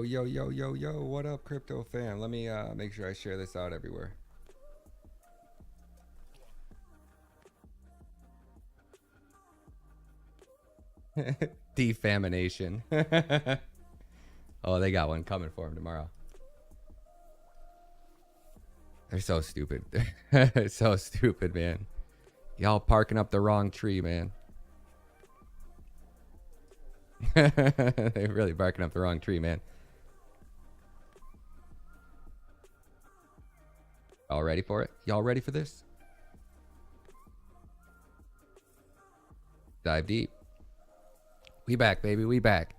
Yo, what up, crypto fam? Let me make sure I share this out everywhere. Defamination. Oh, they got one coming for him tomorrow. They're so stupid. They're so stupid, man. Y'all parking up the wrong tree, man. They're really barking up the wrong tree, man. Y'all ready for it? Y'all ready for this? Dive deep. We back, baby. We back.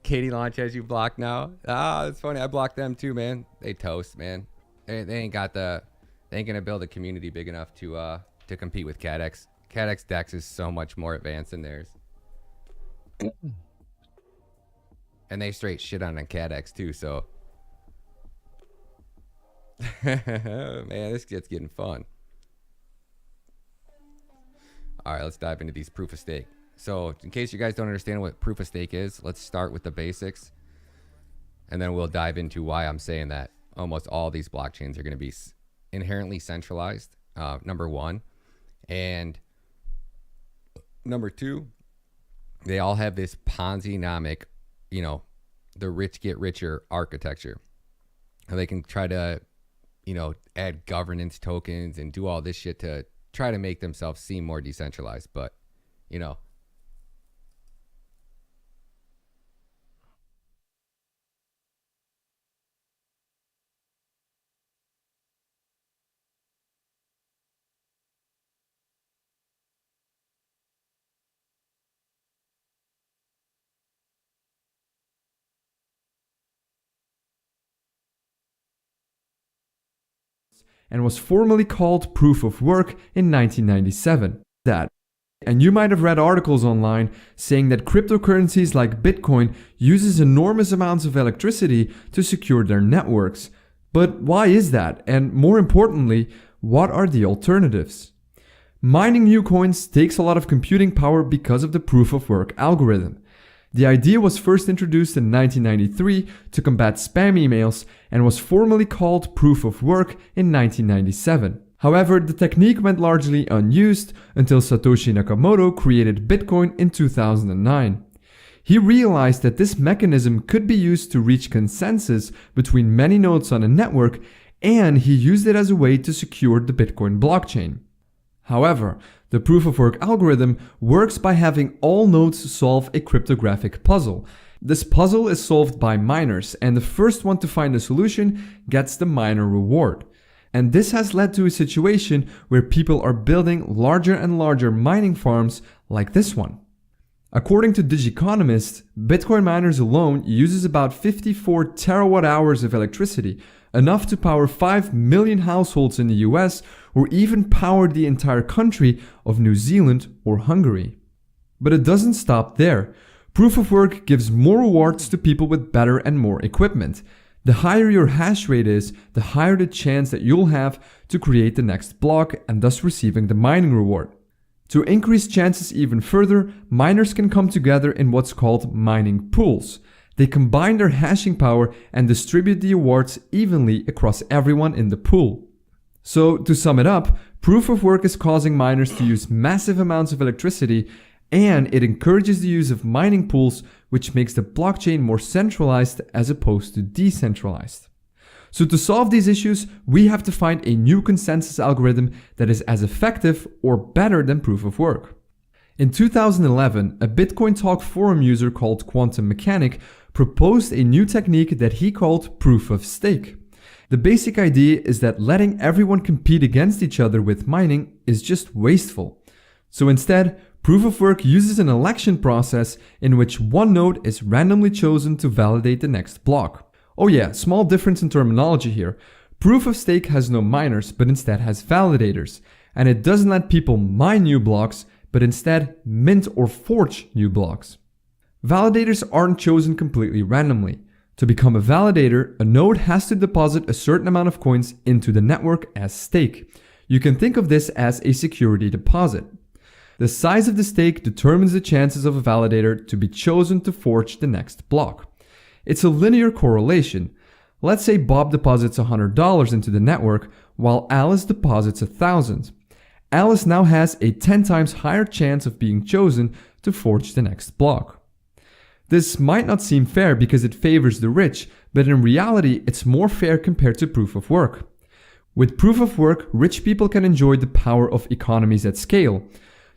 Katie Launch has you blocked now. Ah, it's funny. I blocked them too, man. They toast, man. They ain't got the. They ain't gonna build a community big enough to compete with CatX. CatX Dex is so much more advanced than theirs. And they straight shit on CatX too, so. Man, this gets getting fun. All right, let's dive into these proof of stake. So in case you guys don't understand what proof of stake is, let's start with the basics. And then we'll dive into why I'm saying that almost all these blockchains are going to be inherently centralized, number one. And number two, they all have this Ponzi-nomic, you know, the rich get richer architecture. And they can try to, you know, add governance tokens and do all this shit to try to make themselves seem more decentralized. But, you know, and was formally called Proof of Work in 1997. And you might have read articles online saying that cryptocurrencies like Bitcoin uses enormous amounts of electricity to secure their networks. But why is that? And more importantly, what are the alternatives? Mining new coins takes a lot of computing power because of the Proof of Work algorithm. The idea was first introduced in 1993 to combat spam emails and was formally called Proof of Work in 1997. However, the technique went largely unused until Satoshi Nakamoto created Bitcoin in 2009. He realized that this mechanism could be used to reach consensus between many nodes on a network, and he used it as a way to secure the Bitcoin blockchain. However, the proof of work algorithm works by having all nodes solve a cryptographic puzzle. This puzzle is solved by miners, and the first one to find a solution gets the miner reward. And this has led to a situation where people are building larger and larger mining farms like this one. According to Digiconomist, Bitcoin miners alone uses about 54 terawatt hours of electricity, enough to power 5 million households in the US or even power the entire country of New Zealand or Hungary. But it doesn't stop there. Proof of work gives more rewards to people with better and more equipment. The higher your hash rate is, the higher the chance that you'll have to create the next block and thus receiving the mining reward. To increase chances even further, miners can come together in what's called mining pools. They combine their hashing power and distribute the rewards evenly across everyone in the pool. So to sum it up, proof of work is causing miners to use massive amounts of electricity, and it encourages the use of mining pools, which makes the blockchain more centralized as opposed to decentralized. So to solve these issues, we have to find a new consensus algorithm that is as effective or better than proof of work. In 2011, a Bitcoin Talk forum user called Quantum Mechanic proposed a new technique that he called proof of stake. The basic idea is that letting everyone compete against each other with mining is just wasteful. So instead, proof of work uses an election process in which one node is randomly chosen to validate the next block. Oh yeah, small difference in terminology here. Proof of stake has no miners, but instead has validators. And it doesn't let people mine new blocks, but instead mint or forge new blocks. Validators aren't chosen completely randomly. To become a validator, a node has to deposit a certain amount of coins into the network as stake. You can think of this as a security deposit. The size of the stake determines the chances of a validator to be chosen to forge the next block. It's a linear correlation. Let's say Bob deposits $100 into the network while Alice deposits $1,000. Alice now has a 10 times higher chance of being chosen to forge the next block. This might not seem fair because it favors the rich, but in reality it's more fair compared to proof of work. With proof of work, rich people can enjoy the power of economies at scale.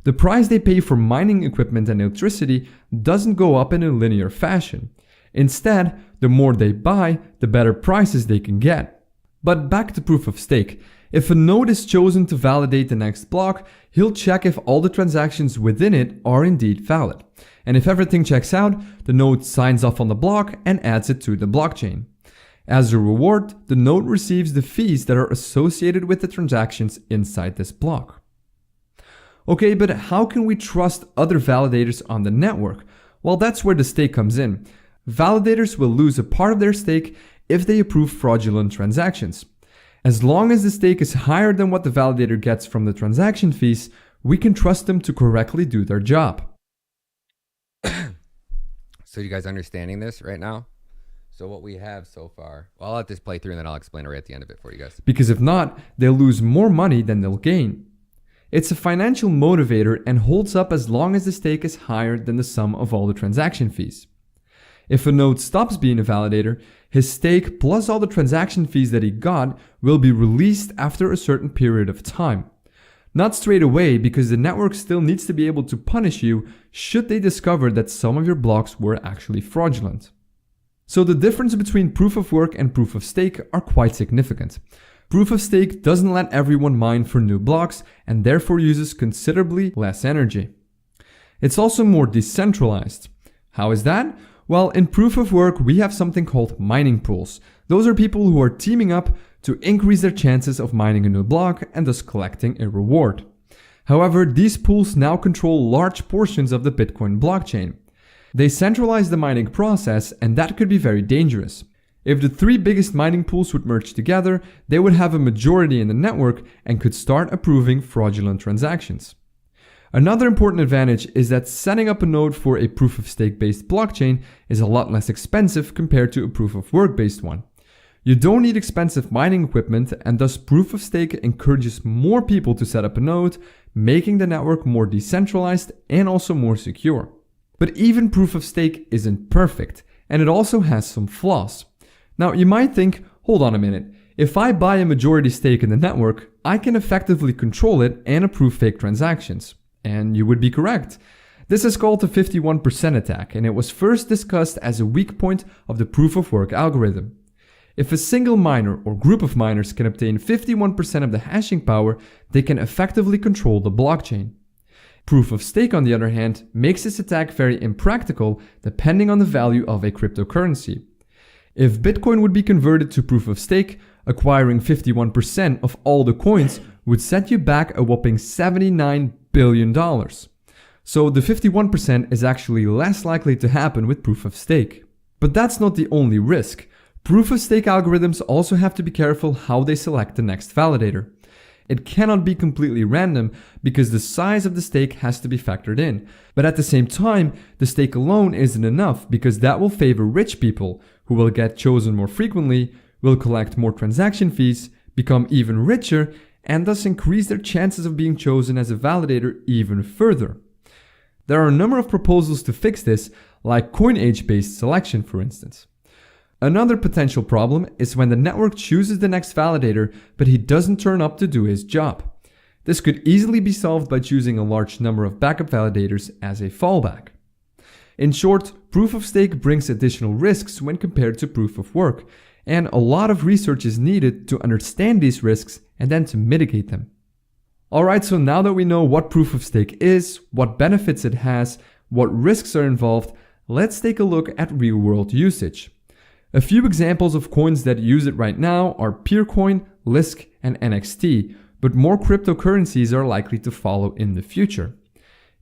The price they pay for mining equipment and electricity doesn't go up in a linear fashion. Instead, the more they buy, the better prices they can get. But back to proof of stake. If a node is chosen to validate the next block, he'll check if all the transactions within it are indeed valid. And if everything checks out, the node signs off on the block and adds it to the blockchain. As a reward, the node receives the fees that are associated with the transactions inside this block. Okay, but how can we trust other validators on the network? Well, that's where the stake comes in. Validators will lose a part of their stake if they approve fraudulent transactions. As long as the stake is higher than what the validator gets from the transaction fees, we can trust them to correctly do their job. So you guys understanding this right now? So what we have so far, well, I'll let this play through and then I'll explain it right at the end of it for you guys. Because if not, they'll lose more money than they'll gain. It's a financial motivator and holds up as long as the stake is higher than the sum of all the transaction fees. If a node stops being a validator, his stake plus all the transaction fees that he got will be released after a certain period of time. Not straight away, because the network still needs to be able to punish you should they discover that some of your blocks were actually fraudulent. So the difference between proof of work and proof of stake are quite significant. Proof of stake doesn't let everyone mine for new blocks and therefore uses considerably less energy. It's also more decentralized. How is that? Well, in proof of work, we have something called mining pools. Those are people who are teaming up to increase their chances of mining a new block and thus collecting a reward. However, these pools now control large portions of the Bitcoin blockchain. They centralize the mining process, and that could be very dangerous. If the three biggest mining pools would merge together, they would have a majority in the network and could start approving fraudulent transactions. Another important advantage is that setting up a node for a proof of stake based blockchain is a lot less expensive compared to a proof of work based one. You don't need expensive mining equipment, and thus proof of stake encourages more people to set up a node, making the network more decentralized and also more secure. But even proof of stake isn't perfect, and it also has some flaws. Now you might think, hold on a minute, if I buy a majority stake in the network, I can effectively control it and approve fake transactions. And you would be correct. This is called the 51% attack, and it was first discussed as a weak point of the proof of work algorithm. If a single miner or group of miners can obtain 51% of the hashing power, they can effectively control the blockchain. Proof of stake, on the other hand, makes this attack very impractical depending on the value of a cryptocurrency. If Bitcoin would be converted to proof of stake, acquiring 51% of all the coins would set you back a whopping $79 billion. So the 51% is actually less likely to happen with proof of stake. But that's not the only risk. Proof of stake algorithms also have to be careful how they select the next validator. It cannot be completely random because the size of the stake has to be factored in. But at the same time, the stake alone isn't enough because that will favor rich people who will get chosen more frequently, will collect more transaction fees, become even richer, and thus increase their chances of being chosen as a validator even further. There are a number of proposals to fix this, like coin age-based selection, for instance. Another potential problem is when the network chooses the next validator, but he doesn't turn up to do his job. This could easily be solved by choosing a large number of backup validators as a fallback. In short, proof of stake brings additional risks when compared to proof of work, and a lot of research is needed to understand these risks and then to mitigate them. Alright, so now that we know what proof of stake is, what benefits it has, what risks are involved, let's take a look at real-world usage. A few examples of coins that use it right now are Peercoin, Lisk, and NXT, but more cryptocurrencies are likely to follow in the future.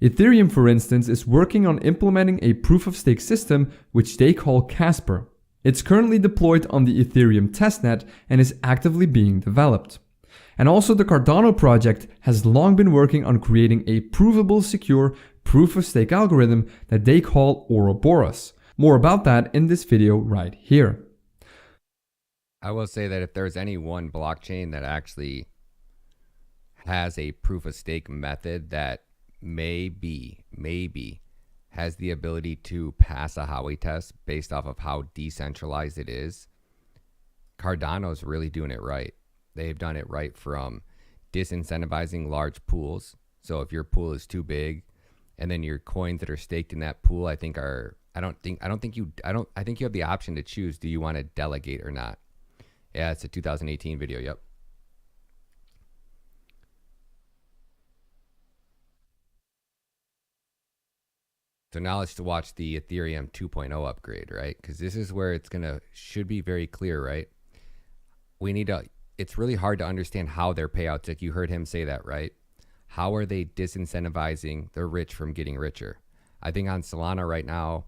Ethereum, for instance, is working on implementing a proof-of-stake system which they call Casper. It's currently deployed on the Ethereum testnet and is actively being developed. And also the Cardano project has long been working on creating a provable, secure proof-of-stake algorithm that they call Ouroboros. More about that in this video right here. I will say that if there's any one blockchain that actually has a proof-of-stake method that maybe has the ability to pass a Howey test based off of how decentralized it is, Cardano's really doing it right. They've done it right from disincentivizing large pools. So if your pool is too big, and then your coins that are staked in that pool, I think you have the option to choose, do you want to delegate or not? Yeah, it's a 2018 video. Yep. So now let's watch the Ethereum 2.0 upgrade, right? Because this is where should be very clear, right? It's really hard to understand how their payouts, like you heard him say that, right? How are they disincentivizing the rich from getting richer? I think on Solana right now,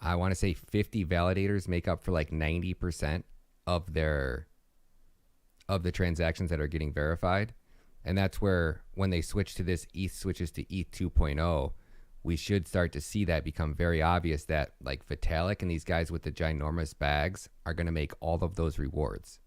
I want to say 50 validators make up for like 90% of the transactions that are getting verified. And that's where when they switch to this, ETH switches to ETH 2.0, we should start to see that become very obvious that like Vitalik and these guys with the ginormous bags are going to make all of those rewards.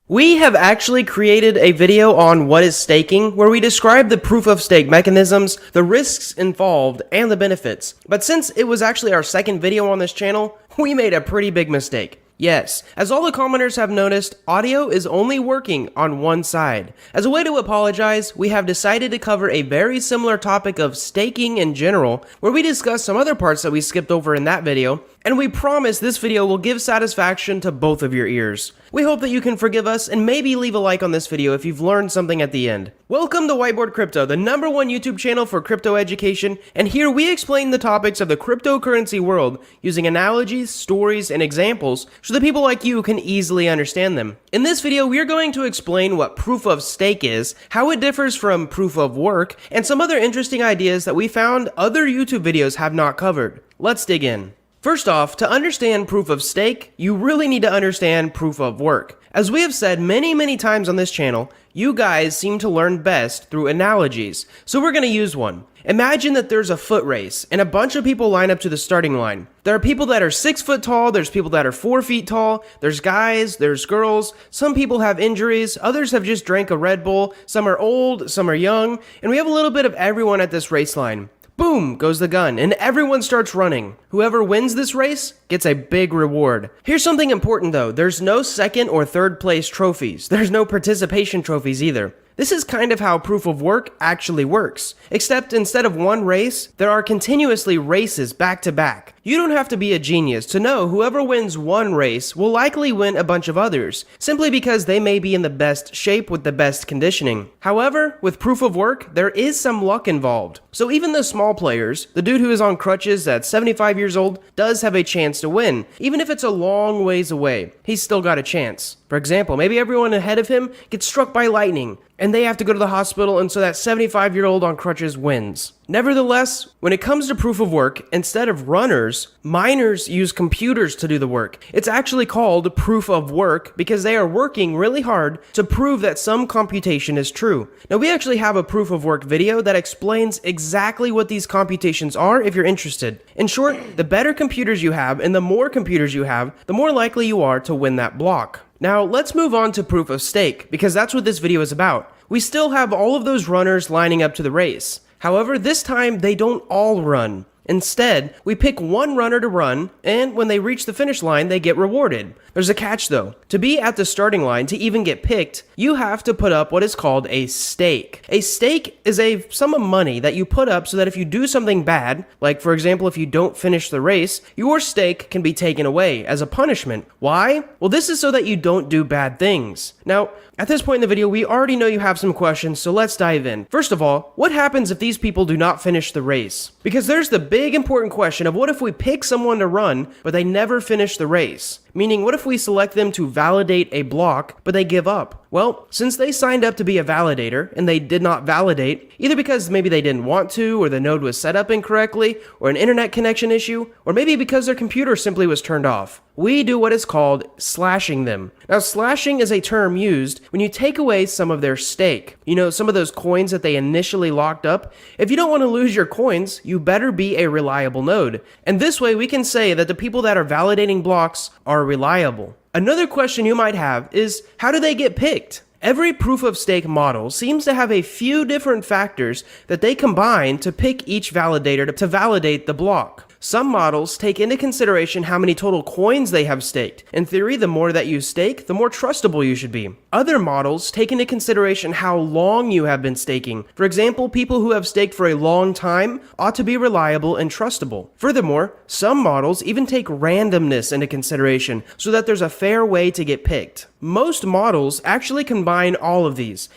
We have actually created a video on what is staking, where we describe the proof-of-stake mechanisms, the risks involved, and the benefits. But since it was actually our second video on this channel, we made a pretty big mistake. Yes, as all the commenters have noticed, audio is only working on one side. As a way to apologize, we have decided to cover a very similar topic of staking in general, where we discuss some other parts that we skipped over in that video, and we promise this video will give satisfaction to both of your ears. We hope that you can forgive us and maybe leave a like on this video if you've learned something at the end. Welcome to Whiteboard Crypto, the #1 YouTube channel for crypto education, and here we explain the topics of the cryptocurrency world using analogies, stories, and examples so that people like you can easily understand them. In this video, we are going to explain what proof of stake is, how it differs from proof of work, and some other interesting ideas that we found other YouTube videos have not covered. Let's dig in. First off, to understand proof of stake, you really need to understand proof of work. As we have said many times on this channel, you guys seem to learn best through analogies, so we're going to use one. Imagine that there's a foot race, and a bunch of people line up to the starting line. There are people that are 6 foot tall, there's people that are 4 feet tall, there's guys, there's girls, some people have injuries, others have just drank a Red Bull, some are old, some are young, and we have a little bit of everyone at this race line. Boom goes the gun, and everyone starts running. Whoever wins this race gets a big reward. Here's something important though, there's no second or third place trophies. There's no participation trophies either. This is kind of how proof of work actually works, except instead of one race, there are continuously races back to back. You don't have to be a genius to know whoever wins one race will likely win a bunch of others, simply because they may be in the best shape with the best conditioning. However, with proof of work, there is some luck involved. So even the small players, the dude who is on crutches at 75 years old, does have a chance to win. Even if it's a long ways away, he's still got a chance. For example, maybe everyone ahead of him gets struck by lightning, and they have to go to the hospital, and so that 75-year-old on crutches wins. Nevertheless, when it comes to proof of work, instead of runners, miners use computers to do the work. It's actually called proof of work because they are working really hard to prove that some computation is true. Now, we actually have a proof of work video that explains exactly what these computations are if you're interested. In short, the better computers you have and the more computers you have, the more likely you are to win that block. Now, let's move on to proof of stake, because that's what this video is about. We still have all of those runners lining up to the race. However, this time they don't all run. Instead, we pick one runner to run, and when they reach the finish line, they get rewarded. There's a catch though. To be at the starting line to even get picked, you have to put up what is called a stake. A stake is a sum of money that you put up so that if you do something bad, like for example if you don't finish the race, your stake can be taken away as a punishment. Why? Well, this is so that you don't do bad things. Now, at this point in the video, we already know you have some questions, so let's dive in. First of all, what happens if these people do not finish the race? Because there's the big important question of what if we pick someone to run, but they never finish the race? Meaning, what if we select them to validate a block, but they give up? Well, since they signed up to be a validator and they did not validate, either because maybe they didn't want to, or the node was set up incorrectly, or an internet connection issue, or maybe because their computer simply was turned off, we do what is called slashing them. Now, slashing is a term used when you take away some of their stake. You know, some of those coins that they initially locked up. If you don't want to lose your coins, you better be a reliable node. And this way we can say that the people that are validating blocks are reliable. Another question you might have is, how do they get picked? Every proof-of-stake model seems to have a few different factors that they combine to pick each validator to validate the block. Some models take into consideration how many total coins they have staked. In theory, the more that you stake, the more trustable you should be. Other models take into consideration how long you have been staking. For example, people who have staked for a long time ought to be reliable and trustable. Furthermore, some models even take randomness into consideration so that there's a fair way to get picked. Most models actually combine all of these.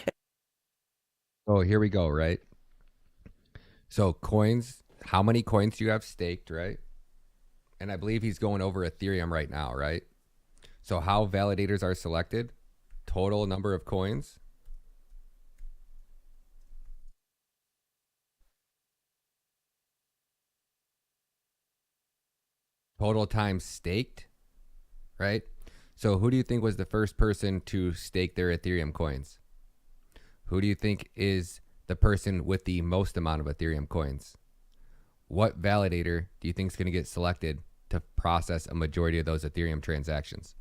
Oh, here we go, right? So coins. How many coins do you have staked, right? And I believe he's going over Ethereum right now, right? So how validators are selected, total number of coins, total time staked, right? So who do you think was the first person to stake their Ethereum coins? Who do you think is the person with the most amount of Ethereum coins? What validator do you think is going to get selected to process a majority of those Ethereum transactions?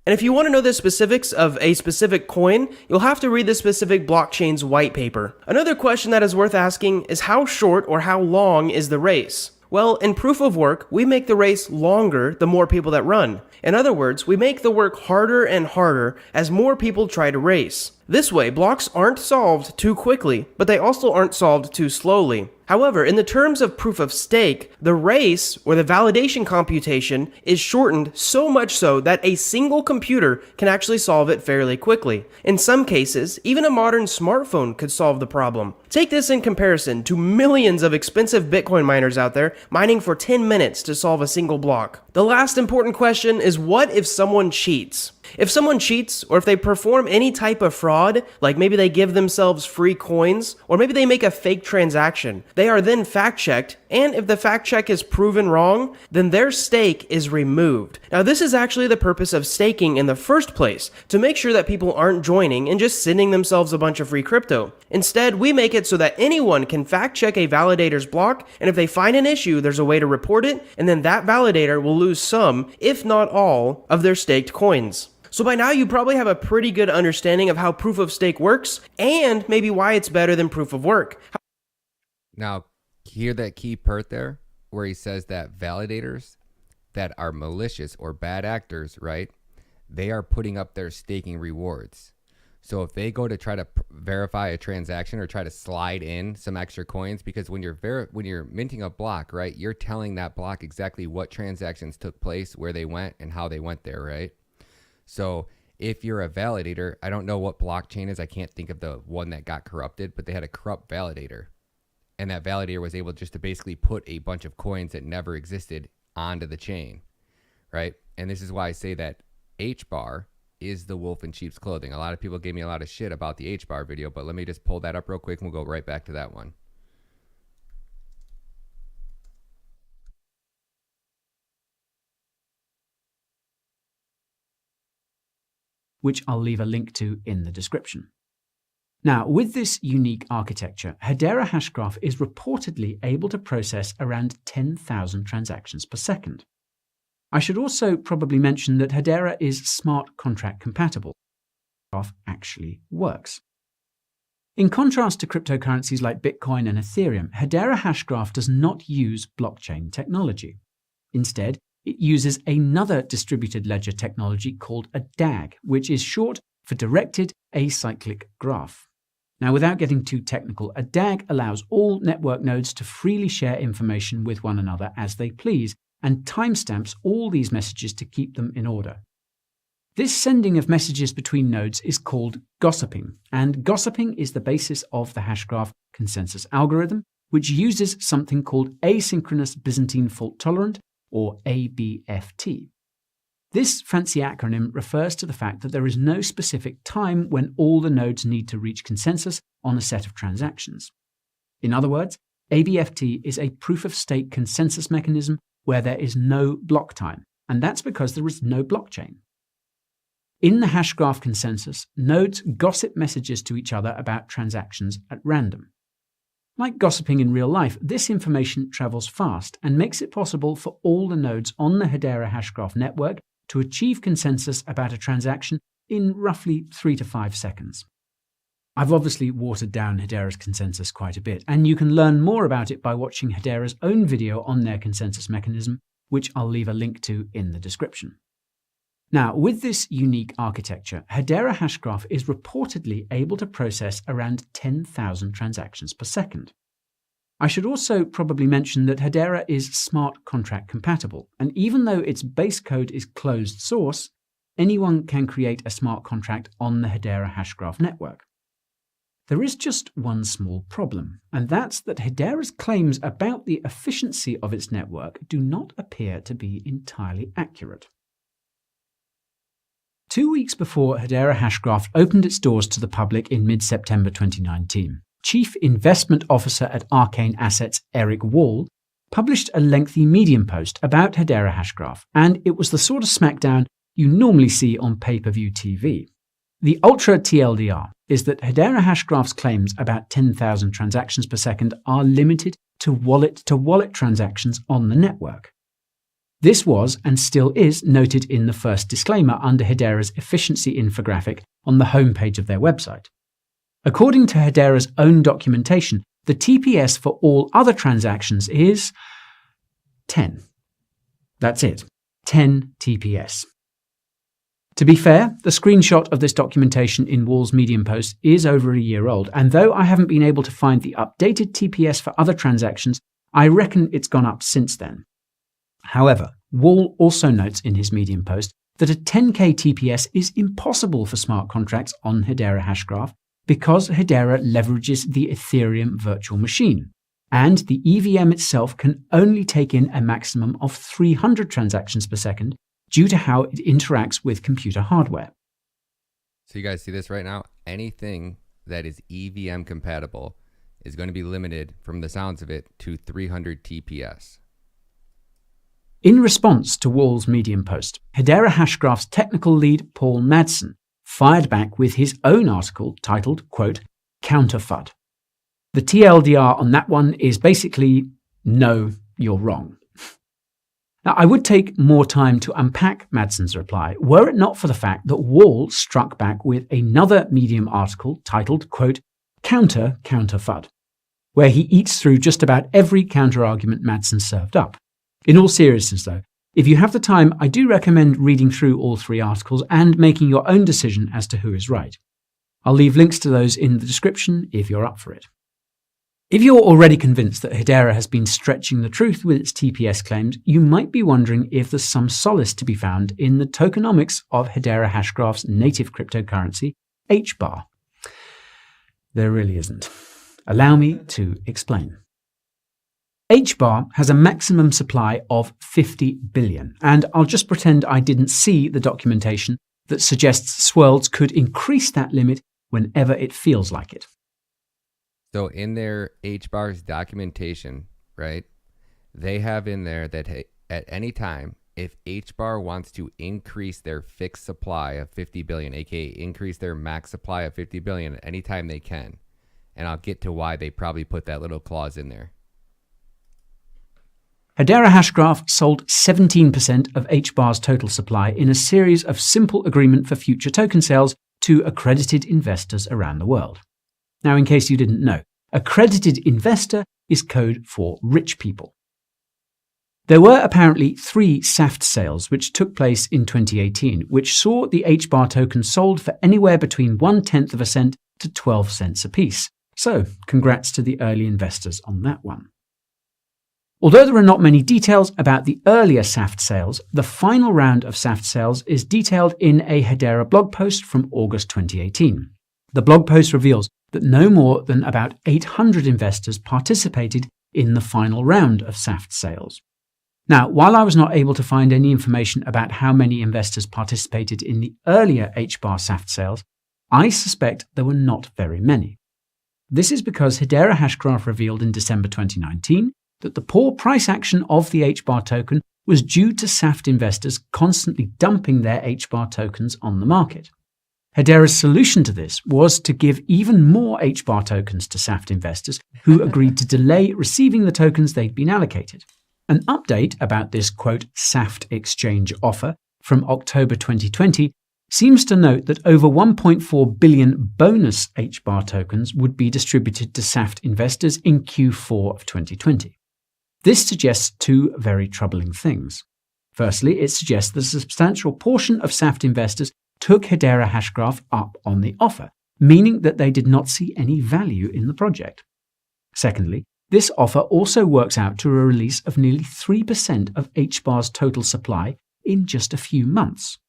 And if you want to know the specifics of a specific coin, you'll have to read the specific blockchain's white paper. Another question that is worth asking is, how short or how long is the race? Well, in proof of work, we make the race longer the more people that run. In other words, we make the work harder and harder as more people try to race. This way, blocks aren't solved too quickly, but they also aren't solved too slowly. However, in the terms of proof of stake, the race, or the validation computation, is shortened so much so that a single computer can actually solve it fairly quickly. In some cases, even a modern smartphone could solve the problem. Take this in comparison to millions of expensive Bitcoin miners out there mining for 10 minutes to solve a single block. The last important question is, what if someone cheats? If someone cheats, or if they perform any type of fraud, like maybe they give themselves free coins, or maybe they make a fake transaction, they are then fact-checked, and if the fact check is proven wrong, then their stake is removed. Now, this is actually the purpose of staking in the first place, to make sure that people aren't joining and just sending themselves a bunch of free crypto. Instead, we make it so that anyone can fact-check a validator's block, and if they find an issue, there's a way to report it, and then that validator will lose some, if not all, of their staked coins. So by now you probably have a pretty good understanding of how proof of stake works, and maybe why it's better than proof of work. Now, hear that key part there where he says that validators that are malicious or bad actors, right? They are putting up their staking rewards. So if they go to try to verify a transaction or try to slide in some extra coins, because when you're minting a block, right, you're telling that block exactly what transactions took place, where they went, and how they went there, right? So if you're a validator, I don't know what blockchain is. I can't think of the one that got corrupted, but they had a corrupt validator. And that validator was able just to basically put a bunch of coins that never existed onto the chain, right? And this is why I say that H-bar is the wolf in sheep's clothing. A lot of people gave me a lot of shit about the H-bar video, but let me just pull that up real quick and we'll go right back to that one. Which I'll leave a link to in the description. Now, with this unique architecture, Hedera Hashgraph is reportedly able to process around 10,000 transactions per second. I should also probably mention that Hedera is smart contract compatible. Hashgraph actually works. In contrast to cryptocurrencies like Bitcoin and Ethereum, Hedera Hashgraph does not use blockchain technology. Instead, it uses another distributed ledger technology called a DAG, which is short for Directed Acyclic Graph. Now, without getting too technical, a DAG allows all network nodes to freely share information with one another as they please, and timestamps all these messages to keep them in order. This sending of messages between nodes is called gossiping, and gossiping is the basis of the Hashgraph consensus algorithm, which uses something called asynchronous Byzantine fault tolerant or ABFT. This fancy acronym refers to the fact that there is no specific time when all the nodes need to reach consensus on a set of transactions. In other words, ABFT is a proof-of-stake consensus mechanism where there is no block time, and that's because there is no blockchain. In the hashgraph consensus, nodes gossip messages to each other about transactions at random. Like gossiping in real life, this information travels fast and makes it possible for all the nodes on the Hedera hashgraph network to achieve consensus about a transaction in roughly 3 to 5 seconds. I've obviously watered down Hedera's consensus quite a bit, and you can learn more about it by watching Hedera's own video on their consensus mechanism, which I'll leave a link to in the description. Now, with this unique architecture, Hedera hashgraph is reportedly able to process around 10,000 transactions per second. I should also probably mention that Hedera is smart contract compatible, and even though its base code is closed source, anyone can create a smart contract on the Hedera hashgraph network. There is just one small problem, and that's that Hedera's claims about the efficiency of its network do not appear to be entirely accurate. 2 weeks before Hedera hashgraph opened its doors to the public in mid-September 2019, Chief Investment Officer at Arcane Assets Eric Wall published a lengthy Medium post about Hedera hashgraph, and it was the sort of smackdown you normally see on pay-per-view TV. The ultra TLDR is that Hedera hashgraph's claims about 10,000 transactions per second are limited to wallet-to-wallet transactions on the network. This was, and still is, noted in the first disclaimer under Hedera's efficiency infographic on the homepage of their website. According to Hedera's own documentation, the TPS for all other transactions is 10. That's it. 10 TPS. To be fair, the screenshot of this documentation in Wall's Medium post is over a year old, and though I haven't been able to find the updated TPS for other transactions, I reckon it's gone up since then. However, Wall also notes in his Medium post that a 10k TPS is impossible for smart contracts on Hedera hashgraph because Hedera leverages the Ethereum virtual machine, and the EVM itself can only take in a maximum of 300 transactions per second due to how it interacts with computer hardware. So you guys see this right now? Anything that is EVM compatible is going to be limited, from the sounds of it, to 300 TPS. In response to Wall's Medium post, Hedera hashgraph's technical lead Paul Madsen fired back with his own article titled, quote, "Counter FUD." The TLDR on that one is basically, no, you're wrong. Now, I would take more time to unpack Madsen's reply were it not for the fact that Wall struck back with another Medium article titled, quote, Counter FUD, where he eats through just about every counter-argument Madsen served up. In all seriousness, though, if you have the time, I do recommend reading through all 3 articles and making your own decision as to who is right. I'll leave links to those in the description if you're up for it. If you're already convinced that Hedera has been stretching the truth with its TPS claims, you might be wondering if there's some solace to be found in the tokenomics of Hedera hashgraph's native cryptocurrency, HBAR. There really isn't. Allow me to explain. HBAR has a maximum supply of 50 billion, and I'll just pretend I didn't see the documentation that suggests Swirlds could increase that limit whenever it feels like it. So in their HBAR's documentation, right, they have in there that at any time, if HBAR wants to increase their fixed supply of 50 billion, aka increase their max supply of 50 billion at any time they can. And I'll get to why they probably put that little clause in there. Hedera hashgraph sold 17% of HBAR's total supply in a series of simple agreement for future token sales to accredited investors around the world. Now, in case you didn't know, accredited investor is code for rich people. There were apparently 3 SAFT sales which took place in 2018, which saw the HBAR token sold for anywhere between 1/10 of a cent to 12 cents apiece. So, congrats to the early investors on that one. Although there are not many details about the earlier SAFT sales, the final round of SAFT sales is detailed in a Hedera blog post from August 2018. The blog post reveals that no more than about 800 investors participated in the final round of SAFT sales. Now, while I was not able to find any information about how many investors participated in the earlier HBAR SAFT sales, I suspect there were not very many. This is because Hedera Hashgraph revealed in December 2019 that the poor price action of the HBAR token was due to SAFT investors constantly dumping their HBAR tokens on the market. Hedera's solution to this was to give even more HBAR tokens to SAFT investors who agreed to delay receiving the tokens they'd been allocated. An update about this, quote, SAFT exchange offer from October 2020 seems to note that over 1.4 billion bonus HBAR tokens would be distributed to SAFT investors in Q4 of 2020. This suggests two very troubling things. Firstly, it suggests that a substantial portion of SAFT investors took Hedera Hashgraph up on the offer, meaning that they did not see any value in the project. Secondly, this offer also works out to a release of nearly 3% of HBAR's total supply in just a few months.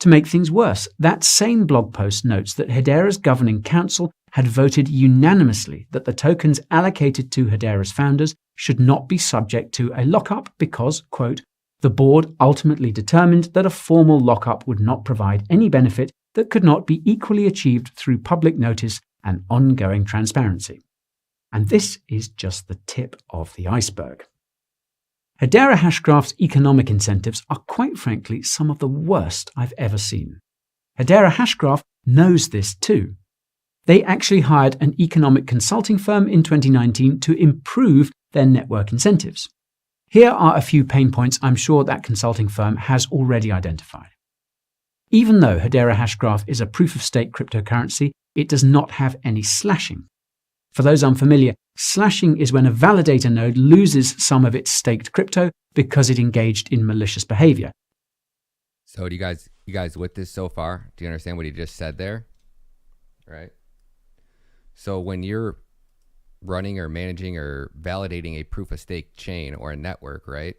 To make things worse, that same blog post notes that Hedera's governing council had voted unanimously that the tokens allocated to Hedera's founders should not be subject to a lockup because, quote, the board ultimately determined that a formal lockup would not provide any benefit that could not be equally achieved through public notice and ongoing transparency. And this is just the tip of the iceberg. Hedera Hashgraph's economic incentives are quite frankly some of the worst I've ever seen. Hedera Hashgraph knows this too. They actually hired an economic consulting firm in 2019 to improve their network incentives. Here are a few pain points I'm sure that consulting firm has already identified. Even though Hedera Hashgraph is a proof-of-stake cryptocurrency, it does not have any slashing. For those unfamiliar, slashing is when a validator node loses some of its staked crypto because it engaged in malicious behavior. So do you guys with this so far? Do you understand what he just said there? Right? So when you're running or managing or validating a proof of stake chain or a network, right?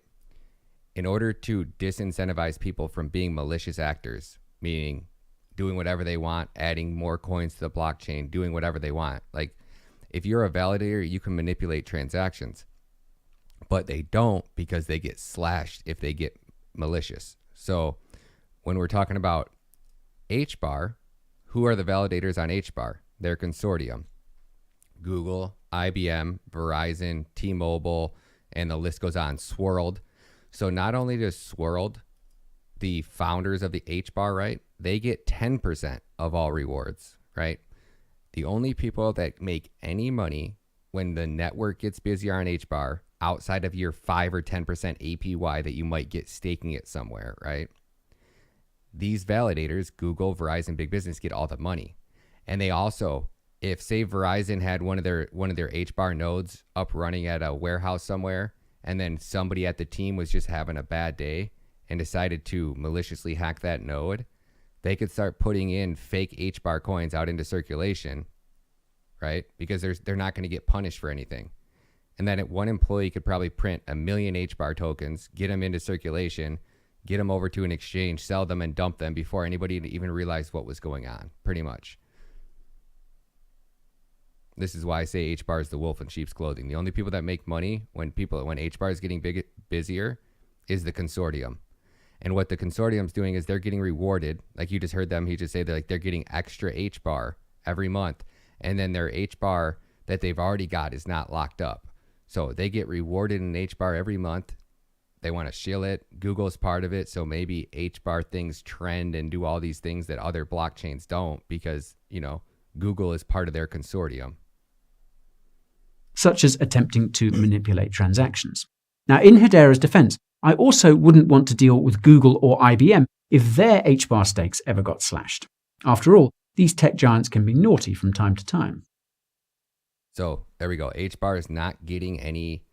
In order to disincentivize people from being malicious actors, meaning doing whatever they want, adding more coins to the blockchain, doing whatever they want. Like if you're a validator, you can manipulate transactions, but they don't because they get slashed if they get malicious. So when we're talking about HBAR, who are the validators on HBAR? Their consortium. Google, IBM, Verizon, T-Mobile, and the list goes on. Swirled. So not only does Swirled, the founders of the HBAR, right, they get 10% of all rewards, right? The only people that make any money when the network gets busier on HBAR outside of your 5 or 10% APY that you might get staking it somewhere, right? These validators, Google, Verizon, big business, get all the money. And they also, if say Verizon had one of their HBAR nodes up running at a warehouse somewhere, and then somebody at the team was just having a bad day and decided to maliciously hack that node, they could start putting in fake HBAR coins out into circulation, right? Because they're not going to get punished for anything. And then one employee could probably print 1 million HBAR tokens, get them into circulation, get them over to an exchange, sell them and dump them before anybody even realized what was going on, pretty much. This is why I say HBAR is the wolf in sheep's clothing. The only people that make money when HBAR is getting busier is the consortium. And what the consortium's doing is they're getting rewarded. Like you just heard them, he just said that they're getting extra HBAR every month. And then their HBAR that they've already got is not locked up. So they get rewarded in HBAR every month. They want to shill it. Google's part of it. So maybe HBAR things trend and do all these things that other blockchains don't because, Google is part of their consortium. Such as attempting to manipulate transactions. Now, in Hedera's defense, I also wouldn't want to deal with Google or IBM if their HBAR stakes ever got slashed. After all, these tech giants can be naughty from time to time. So there we go. HBAR is not getting any,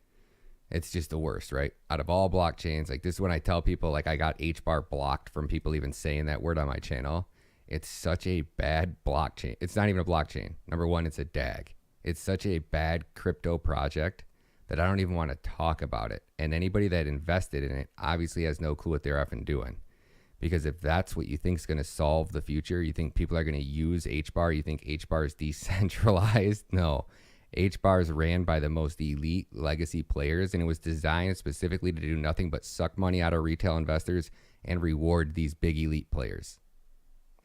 it's just the worst, right? Out of all blockchains, like this is when I tell people, like I got HBAR blocked from people even saying that word on my channel. It's such a bad blockchain. It's not even a blockchain. Number one, it's a DAG. It's such a bad crypto project that I don't even want to talk about it. And anybody that invested in it obviously has no clue what they're effing doing. Because if that's what you think is going to solve the future, you think people are going to use HBAR, you think HBAR is decentralized? No. HBAR is ran by the most elite legacy players, and it was designed specifically to do nothing but suck money out of retail investors and reward these big elite players.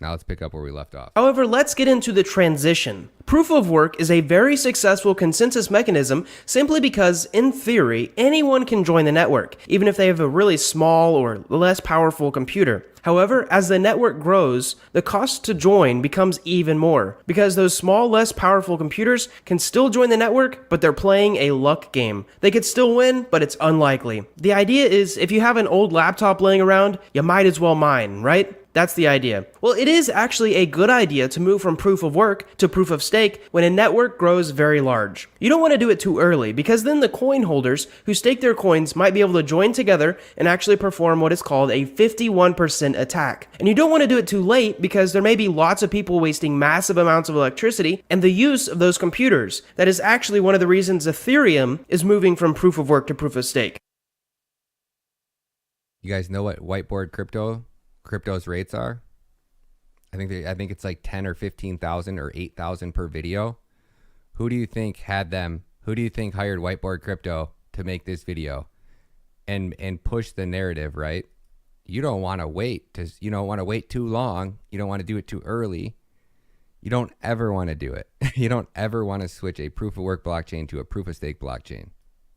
Now let's pick up where we left off. However, let's get into the transition. Proof of work is a very successful consensus mechanism simply because, in theory, anyone can join the network, even if they have a really small or less powerful computer. However, as the network grows, the cost to join becomes even more, because those small, less powerful computers can still join the network, but they're playing a luck game. They could still win, but it's unlikely. The idea is, if you have an old laptop laying around, you might as well mine, right? That's the idea. Well, it is actually a good idea to move from proof of work to proof of stake when a network grows very large. You don't want to do it too early, because then the coin holders who stake their coins might be able to join together and actually perform what is called a 51% attack. And you don't want to do it too late, because there may be lots of people wasting massive amounts of electricity and the use of those computers. That is actually one of the reasons Ethereum is moving from proof of work to proof of stake. You guys know what whiteboard crypto's rates are? I think it's like 10 or 15,000 or 8,000 per video. Who do you think hired Whiteboard Crypto to make this video and push the narrative, right? You don't want to wait too long. You don't want to do it too early. You don't ever want to do it. You don't ever want to switch a proof of work blockchain to a proof of stake blockchain.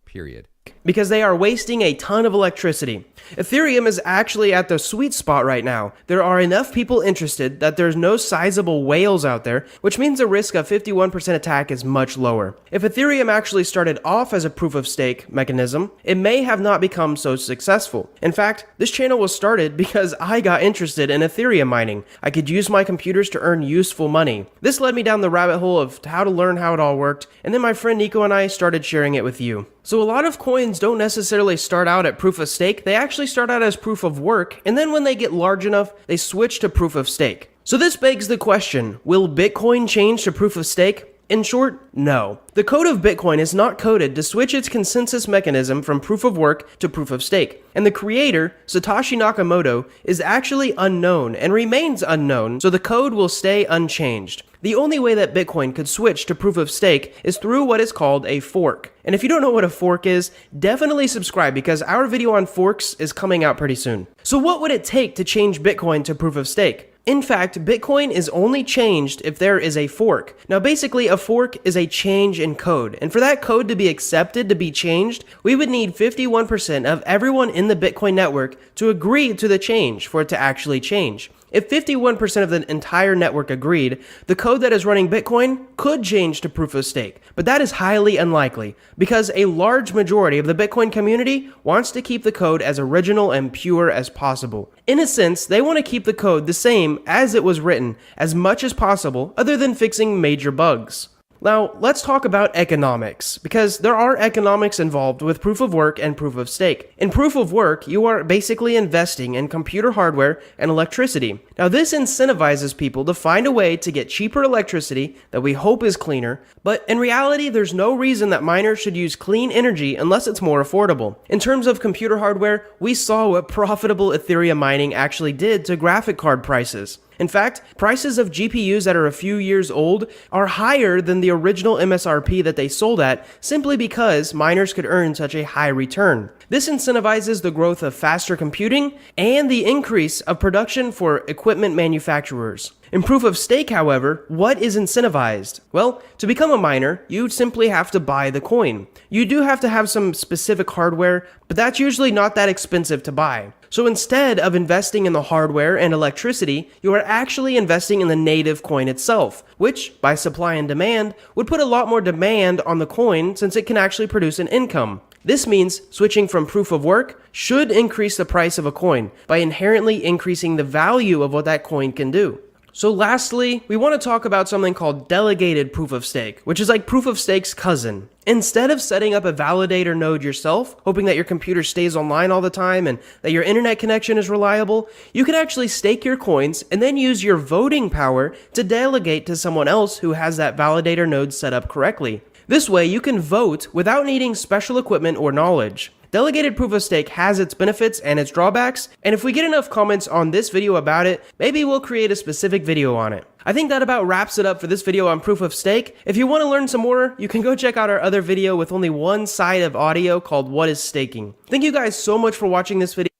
Period. Because they are wasting a ton of electricity. Ethereum is actually at the sweet spot right now. There are enough people interested that there's no sizable whales out there, which means the risk of 51% attack is much lower. If Ethereum actually started off as a proof of stake mechanism, it may have not become so successful. In fact, this channel was started because I got interested in Ethereum mining. I could use my computers to earn useful money. This led me down the rabbit hole of how to learn how it all worked, and then my friend Nico and I started sharing it with you. So a lot of coins don't necessarily start out at proof of stake, they actually start out as proof of work, and then when they get large enough, they switch to proof of stake. So this begs the question, will Bitcoin change to proof of stake? In short, no. The code of Bitcoin is not coded to switch its consensus mechanism from proof of work to proof of stake, and the creator, Satoshi Nakamoto, is actually unknown and remains unknown, so the code will stay unchanged. The only way that Bitcoin could switch to proof of stake is through what is called a fork. And if you don't know what a fork is, definitely subscribe, because our video on forks is coming out pretty soon. So what would it take to change Bitcoin to proof of stake? In fact, Bitcoin is only changed if there is a fork. Now basically, a fork is a change in code, and for that code to be accepted to be changed, we would need 51% of everyone in the Bitcoin network to agree to the change for it to actually change. If 51% of the entire network agreed, the code that is running Bitcoin could change to proof of stake. But that is highly unlikely, because a large majority of the Bitcoin community wants to keep the code as original and pure as possible. In a sense, they want to keep the code the same as it was written as much as possible, other than fixing major bugs. Now, let's talk about economics, because there are economics involved with proof of work and proof of stake. In proof of work, you are basically investing in computer hardware and electricity. Now, this incentivizes people to find a way to get cheaper electricity that we hope is cleaner, but in reality, there's no reason that miners should use clean energy unless it's more affordable. In terms of computer hardware, we saw what profitable Ethereum mining actually did to graphic card prices. In fact, prices of GPUs that are a few years old are higher than the original MSRP that they sold at, simply because miners could earn such a high return. This incentivizes the growth of faster computing and the increase of production for equipment manufacturers. In proof of stake, however, what is incentivized? Well, to become a miner, you simply have to buy the coin. You do have to have some specific hardware, but that's usually not that expensive to buy. So instead of investing in the hardware and electricity, you are actually investing in the native coin itself, which, by supply and demand, would put a lot more demand on the coin since it can actually produce an income. This means switching from proof of work should increase the price of a coin by inherently increasing the value of what that coin can do. So lastly, we want to talk about something called Delegated Proof-of-Stake, which is like proof of stake's cousin. Instead of setting up a validator node yourself, hoping that your computer stays online all the time and that your internet connection is reliable, you can actually stake your coins and then use your voting power to delegate to someone else who has that validator node set up correctly. This way, you can vote without needing special equipment or knowledge. Delegated Proof-of-Stake has its benefits and its drawbacks, and if we get enough comments on this video about it, maybe we'll create a specific video on it. I think that about wraps it up for this video on Proof of Stake. If you want to learn some more, you can go check out our other video with only one side of audio called What is Staking. Thank you guys so much for watching this video.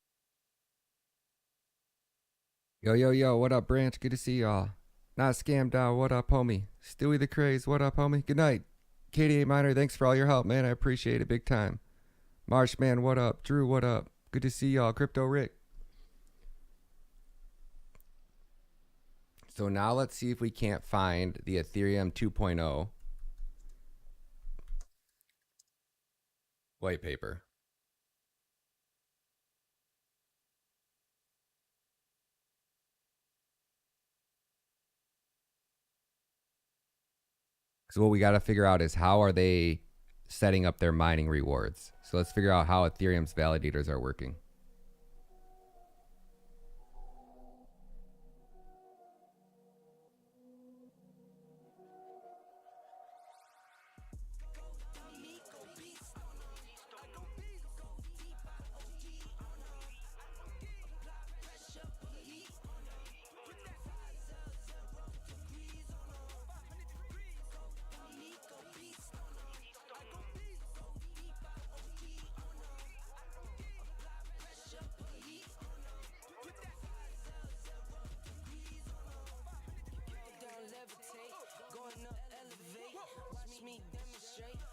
Yo, what up, Branch? Good to see y'all. Not scammed out. What up, homie? Stewie the Craze. What up, homie? Good night. KDA Miner, thanks for all your help, man. I appreciate it big time. Marshman, what up? Drew, what up? Good to see y'all. Crypto Rick. So now let's see if we can't find the Ethereum 2.0 white paper. So what we got to figure out is how are they setting up their mining rewards. So let's figure out how Ethereum's validators are working.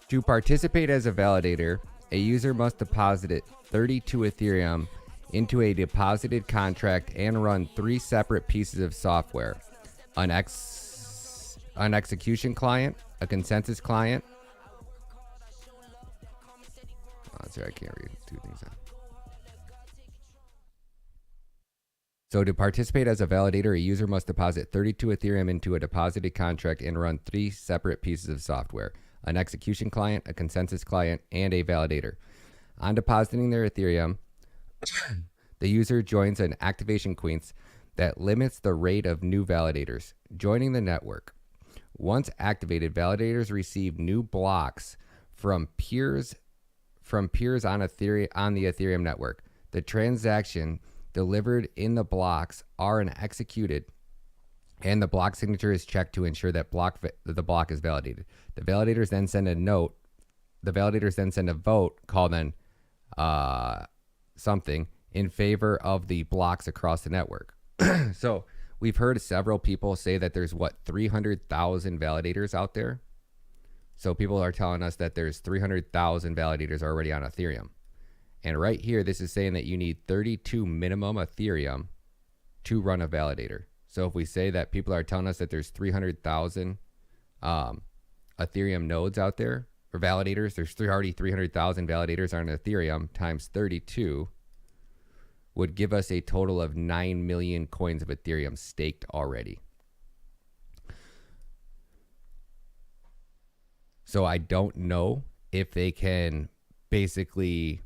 To participate as a validator, a user must deposit 32 Ethereum into a deposited contract and run 3 separate pieces of software: an execution client, a consensus client. Oh, sorry, I can't read 2 things out. So to participate as a validator, a user must deposit 32 Ethereum into a deposited contract and run 3 separate pieces of software: an execution client, a consensus client, and a validator. On depositing their Ethereum, the user joins an activation sequence that limits the rate of new validators joining the network. Once activated, validators receive new blocks from peers on the Ethereum network. The transaction delivered in the blocks are executed, and the block signature is checked to ensure that the block is validated. The validators then send a note. The validators then send a vote called then something in favor of the blocks across the network. So we've heard several people say that there's 300,000 validators out there. So people are telling us that there's 300,000 validators already on Ethereum. And right here, this is saying that you need 32 minimum Ethereum to run a validator. So if we say that people are telling us that there's 300,000 Ethereum nodes out there, or validators, there's already 300,000 validators on Ethereum times 32 would give us a total of 9 million coins of Ethereum staked already. So I don't know if they can basically,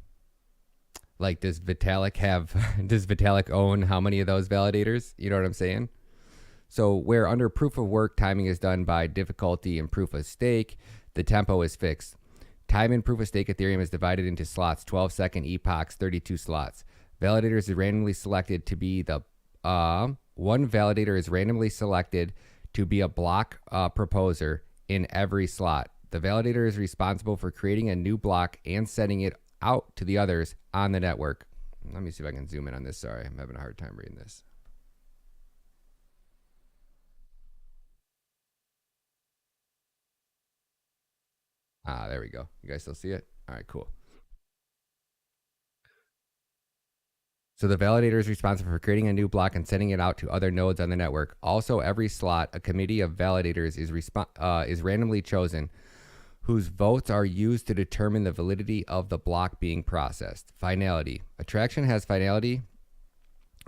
like, does Vitalik own how many of those validators? You know what I'm saying? So where under proof of work, timing is done by difficulty in proof of stake, the tempo is fixed. Time in proof of stake Ethereum is divided into slots, 12-second epochs, 32 slots. Validators are randomly selected to be one validator is randomly selected to be a block proposer in every slot. The validator is responsible for creating a new block and sending it out to the others on the network. Let me see if I can zoom in on this. Sorry, I'm having a hard time reading this. There we go. You guys still see it? All right, cool. So the validator is responsible for creating a new block and sending it out to other nodes on the network. Also, every slot, a committee of validators is randomly chosen, whose votes are used to determine the validity of the block being processed. Finality. A transaction has finality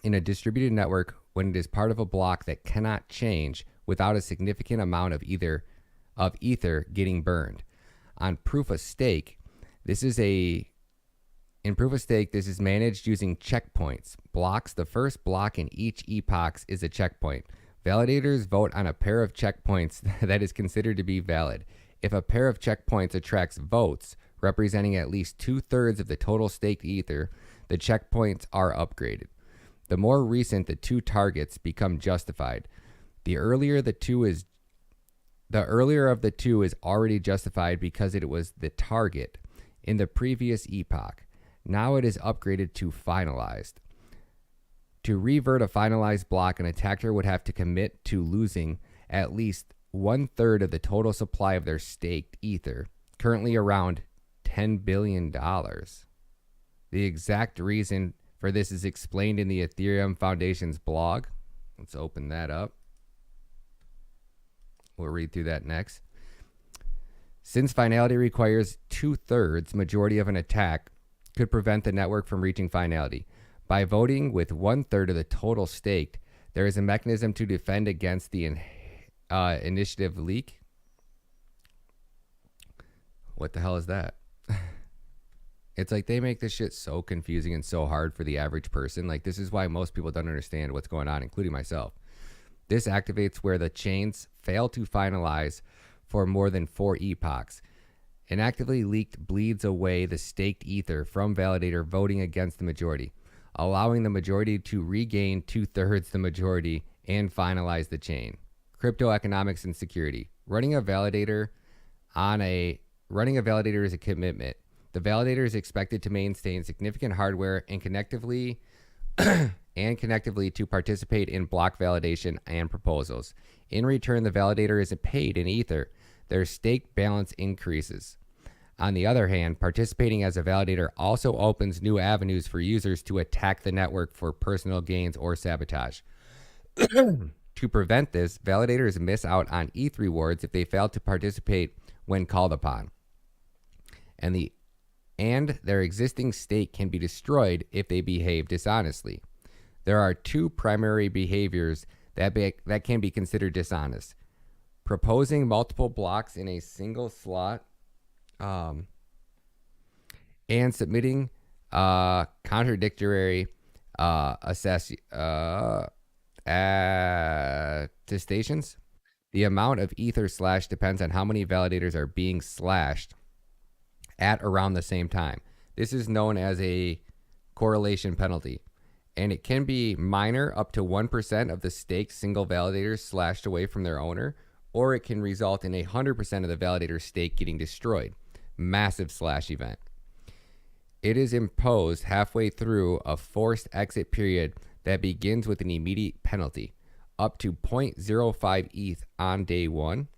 in a distributed network when it is part of a block that cannot change without a significant amount of ether getting burned. On proof of stake, this is managed using checkpoints. Blocks, the first block in each epoch is a checkpoint. Validators vote on a pair of checkpoints that is considered to be valid. If a pair of checkpoints attracts votes, representing at least 2/3 of the total staked Ether, the checkpoints are upgraded. The more recent the two targets become justified. The earlier of the two is already justified because it was the target in the previous epoch. Now it is upgraded to finalized. To revert a finalized block, an attacker would have to commit to losing at least 1/3 of the total supply of their staked Ether, currently around $10 billion. The exact reason for this is explained in the Ethereum Foundation's blog. Let's open that up. We'll read through that next. Since finality requires 2/3 majority of an attack could prevent the network from reaching finality. By voting with 1/3 of the total staked, there is a mechanism to defend against the initiative leak. What the hell is that? It's like they make this shit so confusing and so hard for the average person. Like, this is why most people don't understand what's going on, including myself. This activates where the chains fail to finalize for more than 4 epochs. Inactively leaked bleeds away the staked Ether from validator voting against the majority, allowing the majority to regain 2/3 the majority and finalize the chain. Crypto economics and security. Running a validator is a commitment. The validator is expected to maintain significant hardware and connectively to participate in block validation and proposals. In return, the validator is paid in Ether. Their stake balance increases. On the other hand, participating as a validator also opens new avenues for users to attack the network for personal gains or sabotage. To prevent this, validators miss out on ETH rewards if they fail to participate when called upon. And their existing stake can be destroyed if they behave dishonestly. There are 2 primary behaviors that can be considered dishonest. Proposing multiple blocks in a single slot, and submitting contradictory attestations. The amount of Ether slash depends on how many validators are being slashed at around the same time. This is known as a correlation penalty, and it can be minor, up to 1% of the staked single validators slashed away from their owner, or it can result in 100% of the validator's stake getting destroyed. Massive slash event. It is imposed halfway through a forced exit period that begins with an immediate penalty, up to 0.05 ETH on day 1,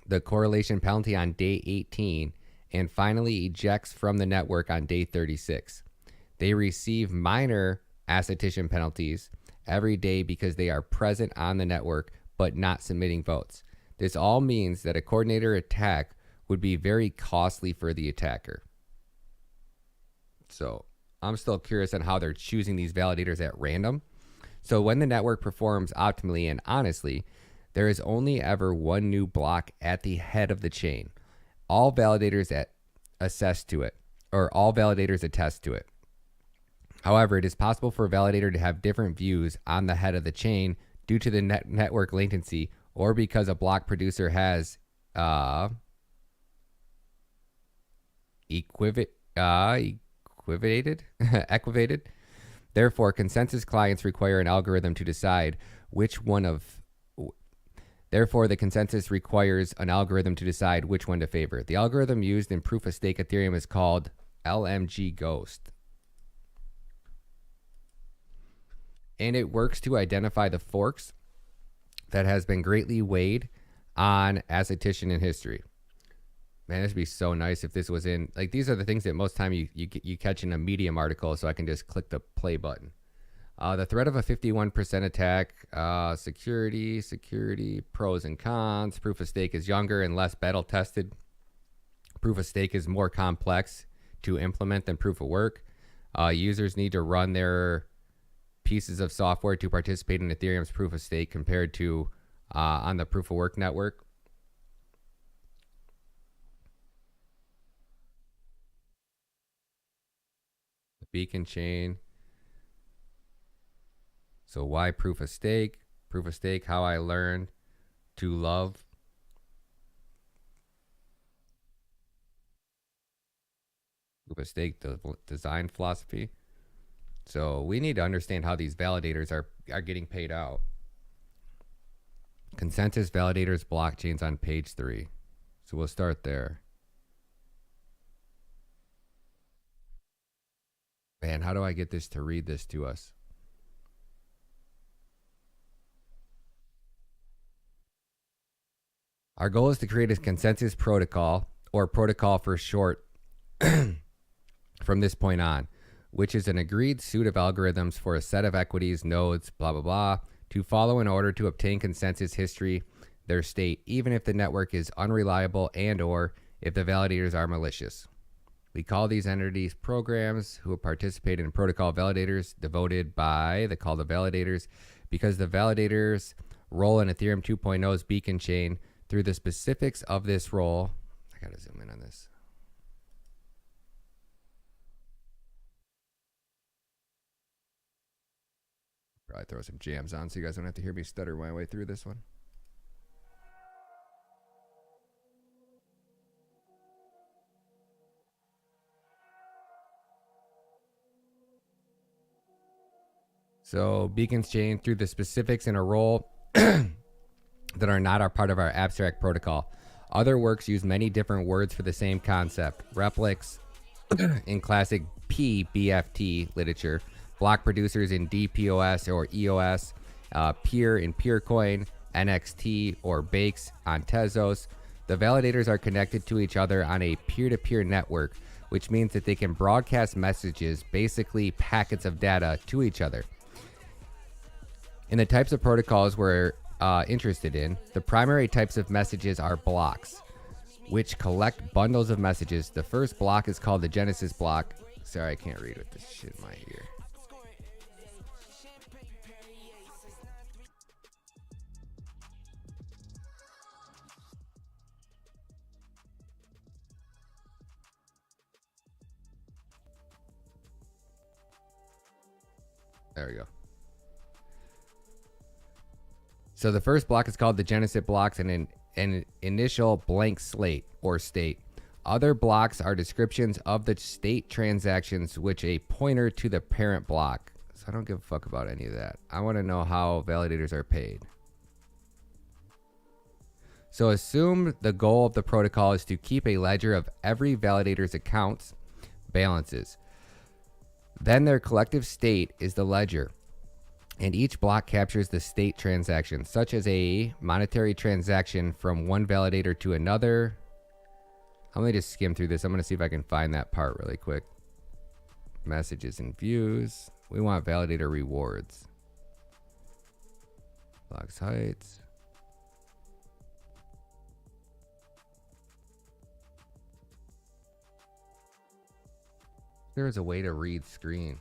the correlation penalty on day 18, and finally ejects from the network on day 36. They receive minor attestation penalties every day because they are present on the network but not submitting votes. This all means that a coordinator attack would be very costly for the attacker. So I'm still curious on how they're choosing these validators at random. So when the network performs optimally and honestly, there is only ever one new block at the head of the chain. All validators attest to it. However, it is possible for a validator to have different views on the head of the chain due to the network latency, or because a block producer has equivated. Therefore, consensus clients require an algorithm to decide which one of Therefore, the consensus requires an algorithm to decide which one to favor. The algorithm used in proof-of-stake Ethereum is called LMG Ghost. And it works to identify the forks that has been greatly weighed on attestation in history. Man, this would be so nice if this was in, like, these are the things that most time you catch in a Medium article, so I can just click the play button. The threat of a 51% attack, security, pros and cons. Proof of stake is younger and less battle tested. Proof of stake is more complex to implement than proof of work. Users need to run their pieces of software to participate in Ethereum's proof of stake compared to on the proof of work network. The beacon chain. So why proof of stake? Proof of stake, how I learned to love proof of stake design philosophy. So we need to understand how these validators are getting paid out. Consensus validators blockchains on page 3. So we'll start there. Man, how do I get this to read this to us? Our goal is to create a consensus protocol, or protocol for short, from this point on, which is an agreed suite of algorithms for a set of equities, nodes, blah, blah, blah, to follow in order to obtain consensus history, their state, even if the network is unreliable and or if the validators are malicious. We call these entities programs who participate in protocol validators devoted by the call the validators because the validators role in Ethereum 2.0's beacon chain through the specifics of this role. I gotta zoom in on this. Probably throw some jams on so you guys don't have to hear me stutter my way through this one. So beacons chain through the specifics in a role that are not part of our abstract protocol. Other works use many different words for the same concept. Replics in classic PBFT literature, block producers in DPoS or EOS, peer in Peercoin, NXT or Bakes on Tezos. The validators are connected to each other on a peer-to-peer network, which means that they can broadcast messages, basically packets of data, to each other. In the types of protocols we're interested in, the primary types of messages are blocks, which collect bundles of messages. The first block is called the Genesis block. Sorry, I can't read with this shit in my ear. There we go. So the first block is called the Genesis blocks and an initial blank slate or state. Other blocks are descriptions of the state transactions, which a pointer to the parent block. So I don't give a fuck about any of that. I want to know how validators are paid. So assume the goal of the protocol is to keep a ledger of every validator's accounts balances. Then their collective state is the ledger. And each block captures the state transaction, such as a monetary transaction from one validator to another. I'm going to just skim through this. I'm going to see if I can find that part really quick. Messages and views. We want validator rewards. Blocks heights. There's a way to read screen.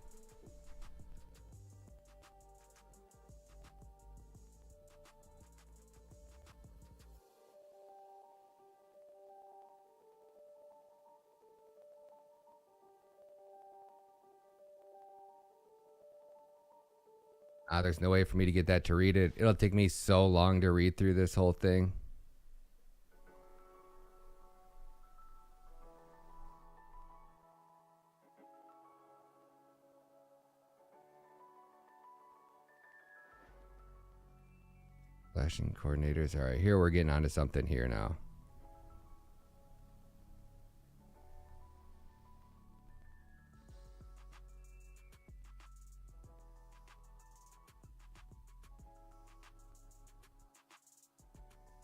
There's no way for me to get that to read it. It'll take me so long to read through this whole thing. Flashing coordinators. All right, here we're getting onto something here now.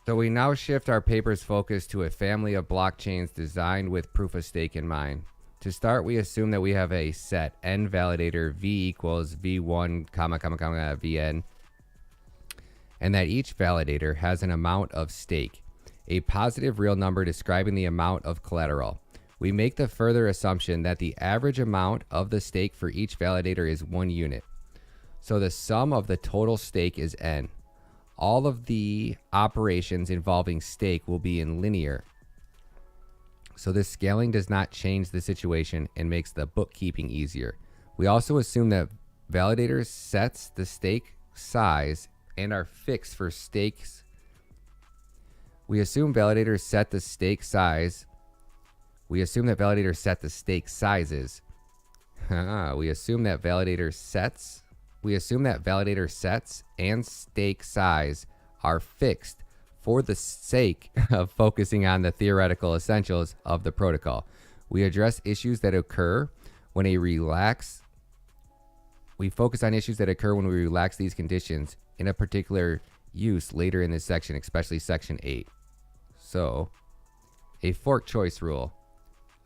So we now shift our paper's focus to a family of blockchains designed with proof of stake in mind. To start, we assume that we have a set N validator V equals V1, Vn, and that each validator has an amount of stake, a positive real number describing the amount of collateral. We make the further assumption that the average amount of the stake for each validator is 1 unit. So the sum of the total stake is N. All of the operations involving stake will be in linear. So this scaling does not change the situation and makes the bookkeeping easier. We also assume that validators sets the stake size and are fixed for stakes. We assume validators set the stake size We assume that validators set the stake sizes. We assume that validator sets and stake size are fixed for the sake of focusing on the theoretical essentials of the protocol. We address issues that occur when we focus on issues that occur when we relax these conditions in a particular use later in this section, especially section 8. So, a fork choice rule.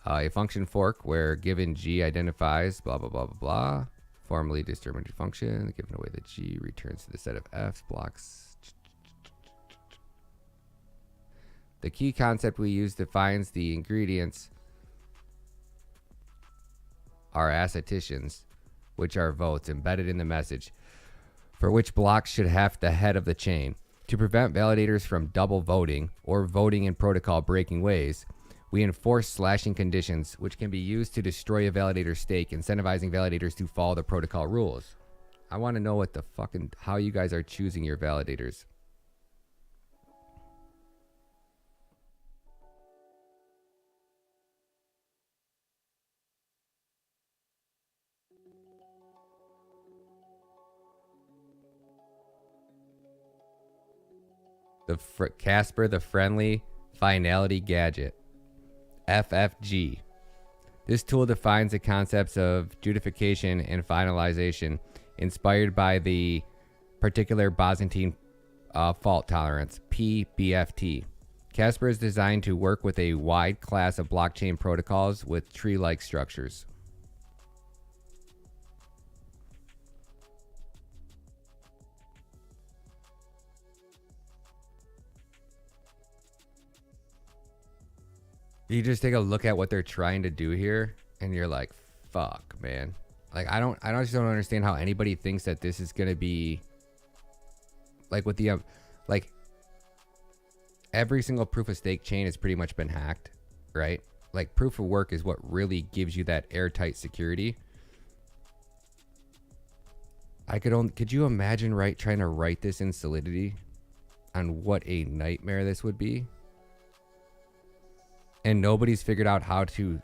A function fork where given g identifies blah, blah, blah, blah, blah. Formally determined function, given away that g returns to the set of f blocks. The key concept we use defines the ingredients are acetitions, which are votes embedded in the message, for which blocks should have the head of the chain. To prevent validators from double voting or voting in protocol breaking ways, we enforce slashing conditions, which can be used to destroy a validator's stake, incentivizing validators to follow the protocol rules. I want to know what the fucking, how you guys are choosing your validators. Casper the Friendly Finality Gadget. FFG. This tool defines the concepts of justification and finalization inspired by the particular Byzantine fault tolerance, PBFT. Casper is designed to work with a wide class of blockchain protocols with tree-like structures. You just take a look at what they're trying to do here, and you're like, "Fuck, man!" Like, I just don't understand how anybody thinks that this is gonna be like with the like every single proof of stake chain has pretty much been hacked, right? Like, proof of work is what really gives you that airtight security. Could you imagine trying to write this in Solidity, on what a nightmare this would be? And nobody's figured out how to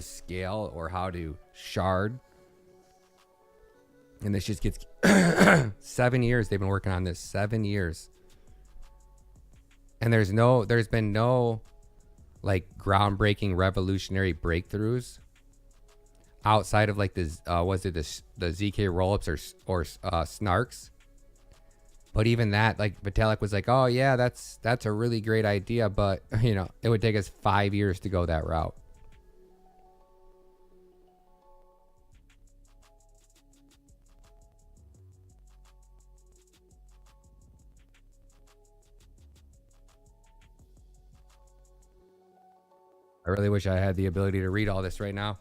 scale or how to shard. And this just gets 7 years they've been working on this. 7 years. And there's been no like groundbreaking revolutionary breakthroughs outside of like the ZK rollups or snarks. But even that, like, Vitalik was like, "Oh yeah, that's a really great idea, but you know, it would take us 5 years to go that route." I really wish I had the ability to read all this right now.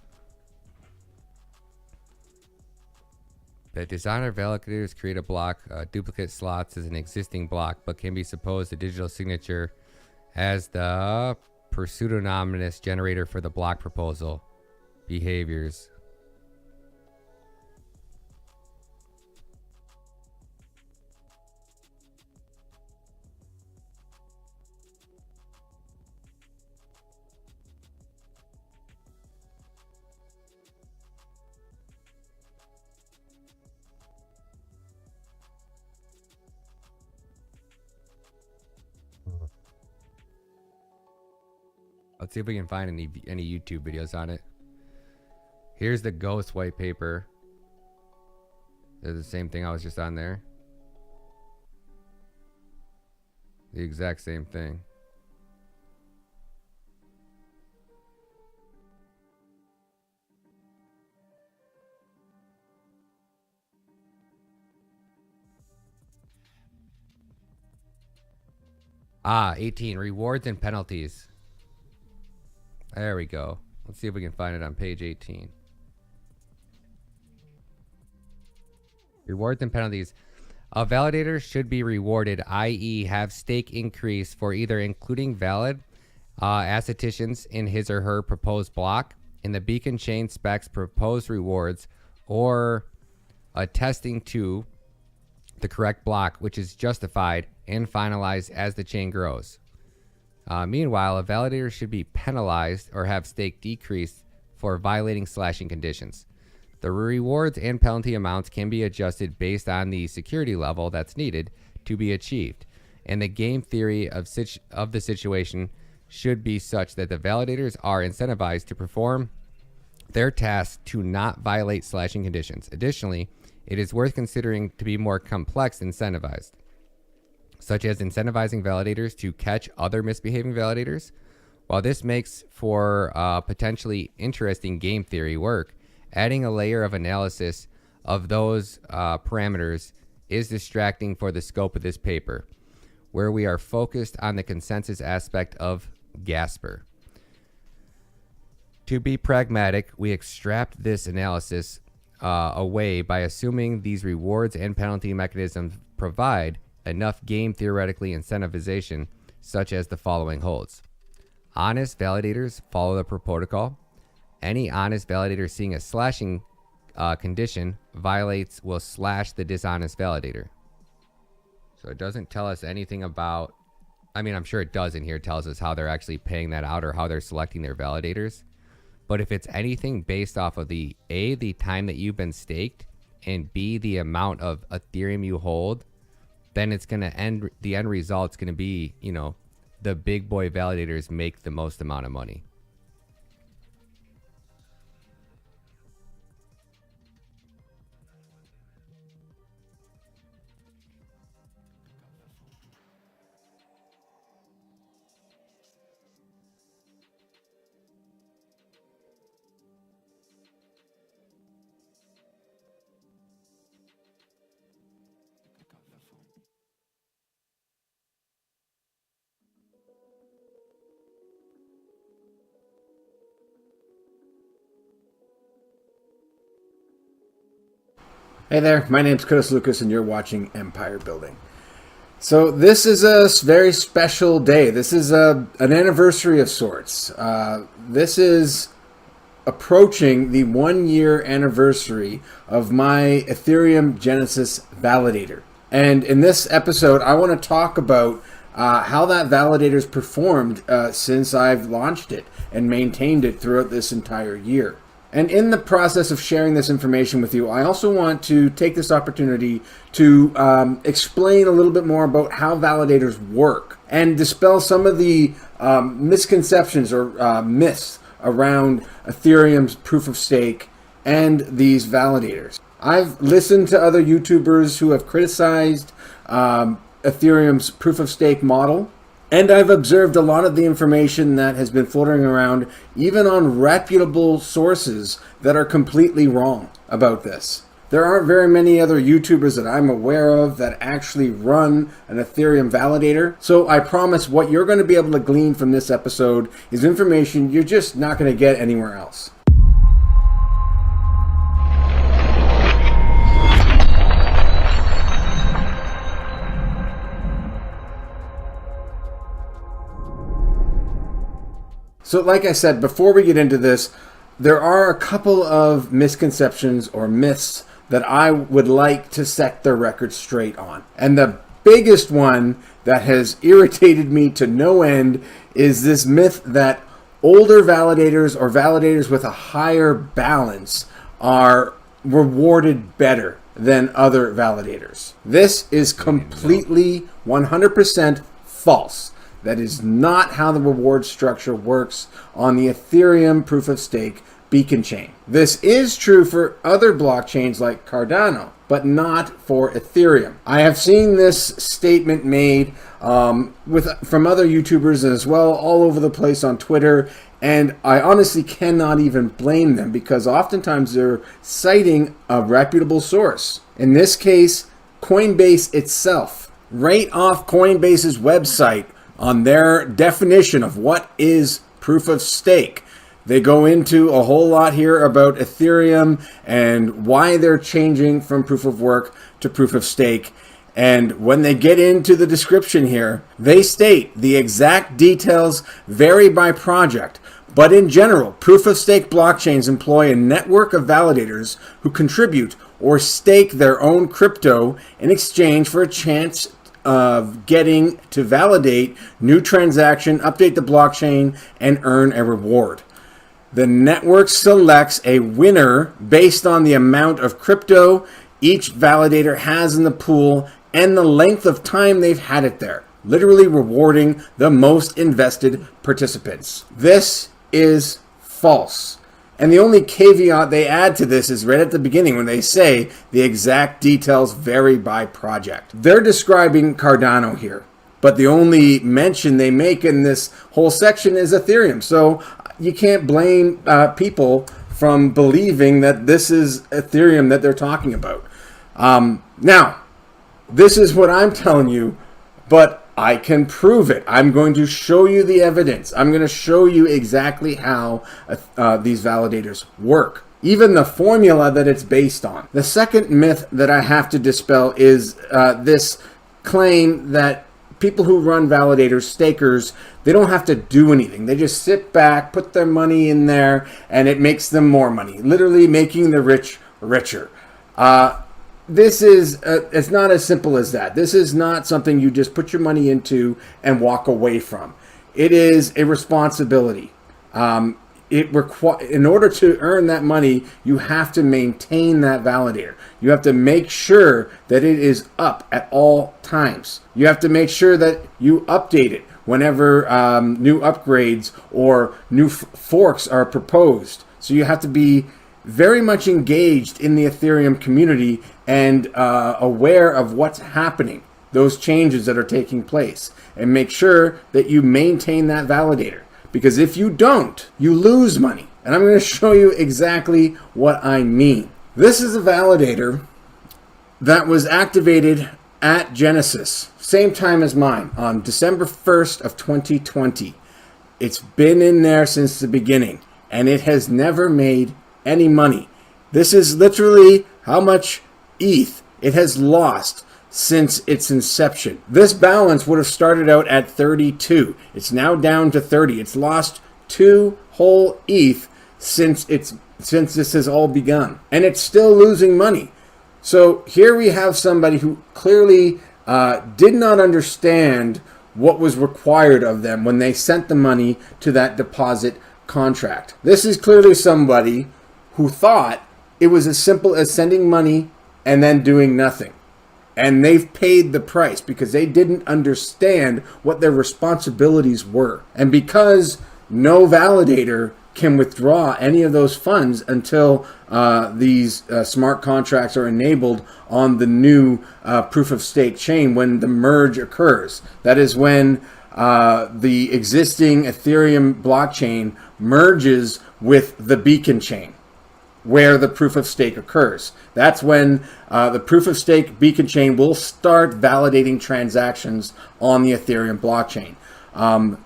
The designer validators create a block, duplicate slots as an existing block, but can be supposed a digital signature as the pseudonymous generator for the block proposal behaviors. Let's see if we can find any YouTube videos on it. Here's the Ghost white paper. They're the same thing I was just on there. The exact same thing. Ah, 18. Rewards and penalties. There we go. Let's see if we can find it on page 18. Rewards and penalties. A validator should be rewarded, i.e. have stake increase for either including valid acetitions in his or her proposed block, in the beacon chain specs proposed rewards, or attesting to the correct block, which is justified and finalized as the chain grows. Meanwhile, a validator should be penalized or have stake decreased for violating slashing conditions. The rewards and penalty amounts can be adjusted based on the security level that's needed to be achieved, and the game theory of the situation should be such that the validators are incentivized to perform their tasks to not violate slashing conditions. Additionally, it is worth considering to be more complex incentivized, such as incentivizing validators to catch other misbehaving validators. While this makes for potentially interesting game theory work, adding a layer of analysis of those parameters is distracting for the scope of this paper, where we are focused on the consensus aspect of Gasper. To be pragmatic, we extract this analysis away by assuming these rewards and penalty mechanisms provide enough game theoretically incentivization, such as the following holds. Honest validators follow the protocol. Any honest validator seeing a slashing condition violates will slash the dishonest validator. So it doesn't tell us anything about, I mean, I'm sure it does in here. It tells us how they're actually paying that out or how they're selecting their validators. But if it's anything based off of the A, the time that you've been staked, and B, the amount of Ethereum you hold, then it's going to the end result's going to be, you know, the big boy validators make the most amount of money. Hey there, my name's Chris Lucas and you're watching Empire Building. So this is a very special day. This is an anniversary of sorts. This is approaching the 1-year anniversary of my Ethereum Genesis validator. And in this episode, I want to talk about how that validator's performed since I've launched it and maintained it throughout this entire year. And in the process of sharing this information with you, I also want to take this opportunity to explain a little bit more about how validators work and dispel some of the misconceptions or myths around Ethereum's proof of stake and these validators. I've listened to other YouTubers who have criticized Ethereum's proof of stake model. And I've observed a lot of the information that has been floating around, even on reputable sources, that are completely wrong about this. There aren't very many other YouTubers that I'm aware of that actually run an Ethereum validator. So I promise what you're going to be able to glean from this episode is information you're just not going to get anywhere else. So like I said, before we get into this, there are a couple of misconceptions or myths that I would like to set the record straight on. And the biggest one that has irritated me to no end is this myth that older validators or validators with a higher balance are rewarded better than other validators. This is completely 100% false. That is not how the reward structure works on the Ethereum proof-of-stake beacon chain. This is true for other blockchains like Cardano, but not for Ethereum. I have seen this statement made from other YouTubers as well, all over the place on Twitter, and I honestly cannot even blame them because oftentimes they're citing a reputable source. In this case, Coinbase itself. Right off Coinbase's website, on their definition of what is proof of stake, they go into a whole lot here about Ethereum and why they're changing from proof of work to proof of stake. And when they get into the description here, they state the exact details vary by project. But in general, proof of stake blockchains employ a network of validators who contribute or stake their own crypto in exchange for a chance of getting to validate new transaction, update the blockchain, and earn a reward. The network selects a winner based on the amount of crypto each validator has in the pool and the length of time they've had it there, literally rewarding the most invested participants. This is false. And the only caveat they add to this is right at the beginning when they say the exact details vary by project. They're describing Cardano here, but the only mention they make in this whole section is Ethereum. So you can't blame people from believing that this is Ethereum that they're talking about. Now, this is what I'm telling you, but I can prove it. I'm going to show you the evidence. I'm going to show you exactly how these validators work, even the formula that it's based on. The second myth that I have to dispel is this claim that people who run validators, stakers, they don't have to do anything. They just sit back, put their money in there, and it makes them more money, literally making the rich richer. This is, it's not as simple as that. This is not something you just put your money into and walk away from. It is a responsibility. In order to earn that money, you have to maintain that validator. You have to make sure that it is up at all times. You have to make sure that you update it whenever new upgrades or new forks are proposed. So you have to be very much engaged in the Ethereum community and aware of what's happening, those changes that are taking place, and make sure that you maintain that validator. Because if you don't, you lose money. And I'm going to show you exactly what I mean. This is a validator that was activated at Genesis, same time as mine, on December 1st of 2020. It's been in there since the beginning, and it has never made any money. This is literally how much ETH it has lost since its inception. This balance would have started out at 32. It's now down to 30. It's lost 2 whole ETH since this has all begun, and it's still losing money. So here we have somebody who clearly did not understand what was required of them when they sent the money to that deposit contract. This is clearly somebody who thought it was as simple as sending money and then doing nothing. And they've paid the price because they didn't understand what their responsibilities were. And because no validator can withdraw any of those funds until these smart contracts are enabled on the new proof-of-stake chain when the merge occurs. That is when the existing Ethereum blockchain merges with the beacon chain, where the proof-of-stake occurs. That's when the proof-of-stake beacon chain will start validating transactions on the Ethereum blockchain.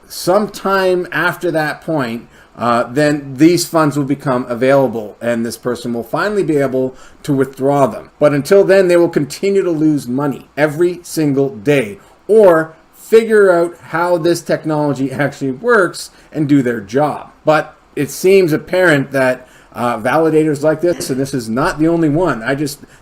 Sometime after that point, then these funds will become available and this person will finally be able to withdraw them. But until then, they will continue to lose money every single day, or figure out how this technology actually works and do their job. But it seems apparent that validators like this, and this is not the only one.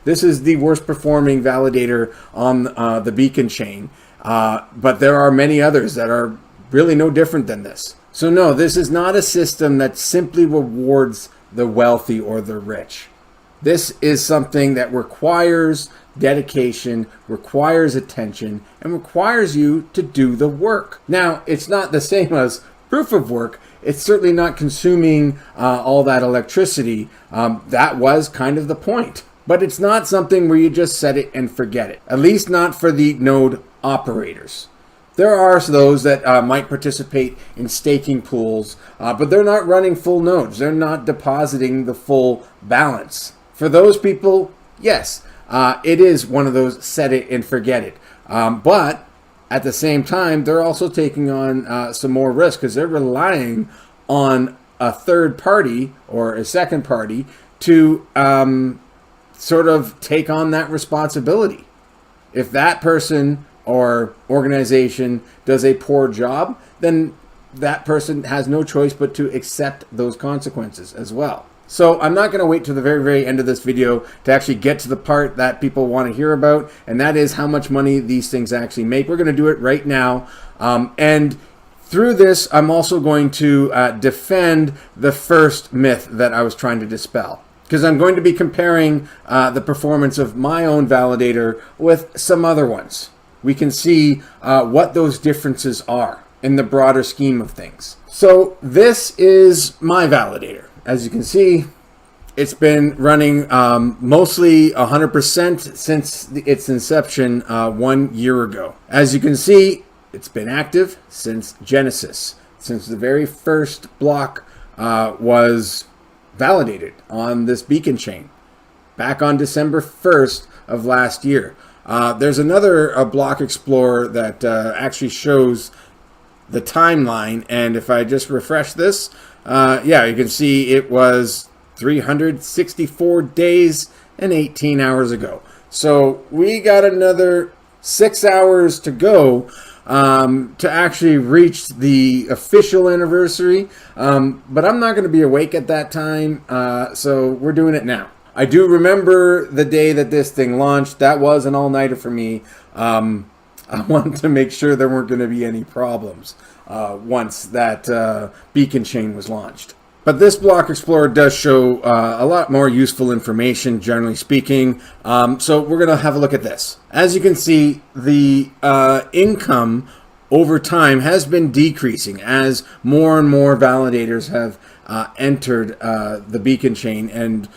This is the worst performing validator on the beacon chain. But there are many others that are really no different than this. So no, this is not a system that simply rewards the wealthy or the rich. This is something that requires dedication, requires attention, and requires you to do the work. Now, it's not the same as proof of work. It's certainly not consuming all that electricity. That was kind of the point. But it's not something where you just set it and forget it. At least not for the node operators. There are those that might participate in staking pools, but they're not running full nodes. They're not depositing the full balance. For those people, yes, it is one of those set it and forget it. But at the same time, they're also taking on some more risk because they're relying on a third party or a second party to sort of take on that responsibility. If that person or organization does a poor job, then that person has no choice but to accept those consequences as well. So I'm not going to wait to the very, very end of this video to actually get to the part that people want to hear about, and that is how much money these things actually make. We're going to do it right now. And through this, I'm also going to defend the first myth that I was trying to dispel, because I'm going to be comparing the performance of my own validator with some other ones. We can see what those differences are in the broader scheme of things. So this is my validator. As you can see, it's been running mostly 100% since its inception 1 year ago. As you can see, it's been active since Genesis, since the very first block was validated on this beacon chain back on December 1st of last year. There's another block explorer that actually shows the timeline, and if I just refresh this, yeah, you can see it was 364 days and 18 hours ago. So we got another 6 hours to go to actually reach the official anniversary. But I'm not going to be awake at that time, so we're doing it now. I do remember the day that this thing launched. That was an all-nighter for me. I wanted to make sure there weren't going to be any problems once that beacon chain was launched. But this block explorer does show a lot more useful information, generally speaking. So we're going to have a look at this. As you can see, the income over time has been decreasing as more and more validators have entered the beacon chain and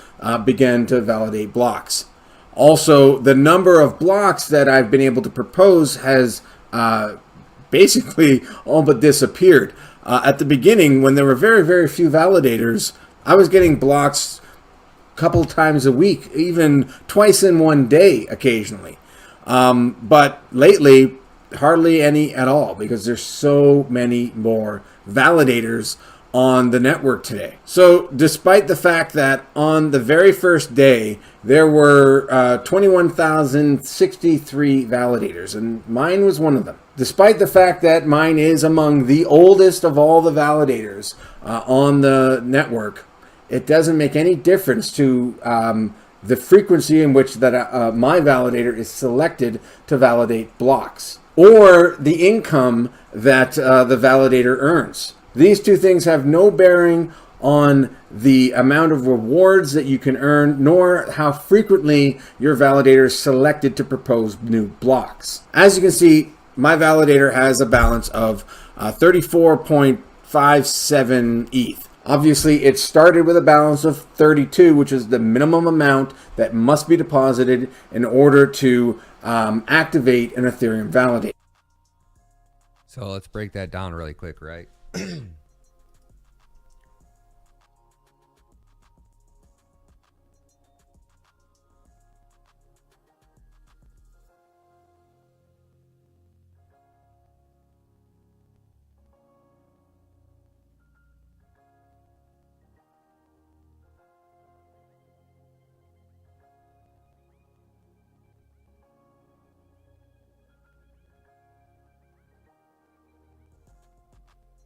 began to validate blocks. Also, the number of blocks that I've been able to propose has basically all but disappeared. At the beginning, when there were very, very few validators, I was getting blocks a couple times a week, even twice in one day occasionally. But lately, hardly any at all, because there's so many more validators on the network today. So despite the fact that on the very first day there were 21,063 validators, and mine was one of them, despite the fact that mine is among the oldest of all the validators on the network, it doesn't make any difference to the frequency in which that my validator is selected to validate blocks, or the income that the validator earns. These two things have no bearing on the amount of rewards that you can earn, nor how frequently your validator is selected to propose new blocks. As you can see, my validator has a balance of 34.57 ETH. Obviously, it started with a balance of 32, which is the minimum amount that must be deposited in order to activate an Ethereum validator. So let's break that down really quick, right?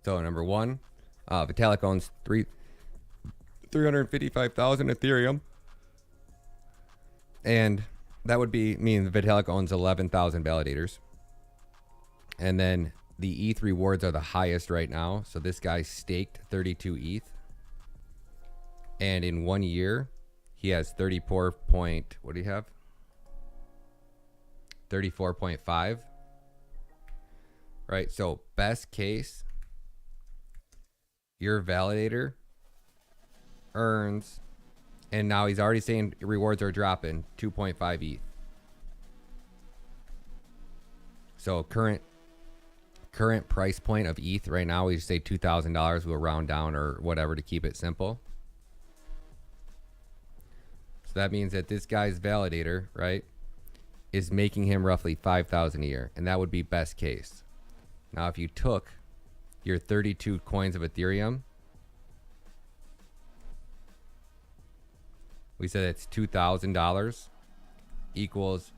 So number one, Vitalik owns 355,000 Ethereum, and that would mean Vitalik owns 11,000 validators. And then the ETH rewards are the highest right now. So this guy staked 32 ETH, and in 1 year he has 34 point, what do you have? 34.5. Right. So best case, your validator earns, and now he's already saying rewards are dropping, 2.5 ETH. So current price point of ETH right now, we just say $2,000. We'll round down or whatever to keep it simple. So that means that this guy's validator, right, is making him roughly 5,000 a year, and that would be best case. Now, if you took your 32 coins of Ethereum, we said it's $2,000 equals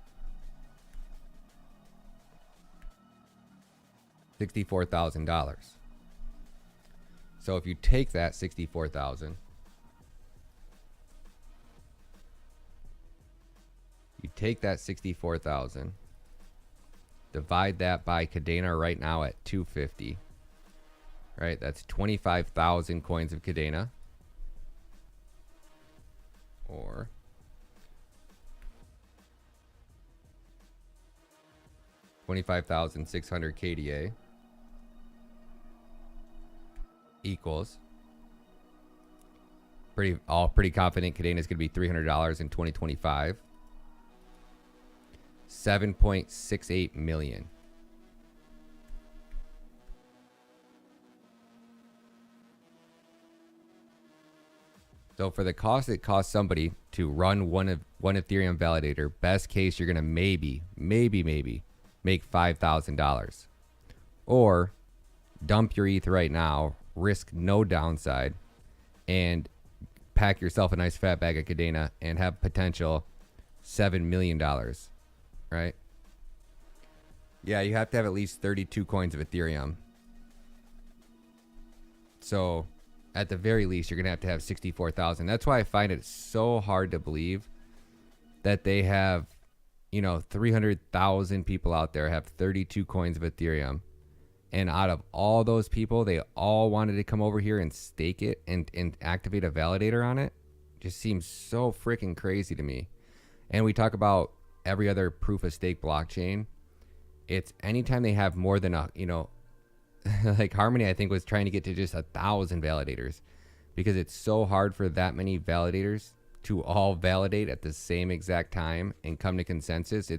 $64,000. So if you take that 64,000 You take that 64,000, divide that by Cadena right now at 250. Right, that's 25,000 coins of Cadena. Or 25,600 KDA equals pretty confident Cadena is going to be $300 in 2025. 7.68 million. So for the cost it costs somebody to run one Ethereum validator, best case you're gonna maybe make $5,000, or dump your ETH right now, risk no downside, and pack yourself a nice fat bag of Cadena and have potential $7 million, right? Yeah, you have to have at least 32 coins of Ethereum. So at the very least, you're going to have 64,000. That's why I find it so hard to believe that they have, 300,000 people out there have 32 coins of Ethereum. And out of all those people, they all wanted to come over here and stake it and activate a validator on it. Just seems so freaking crazy to me. And we talk about every other proof of stake blockchain. It's anytime they have more than like Harmony, I think, was trying to get to just 1,000 validators, because it's so hard for that many validators to all validate at the same exact time and come to consensus. I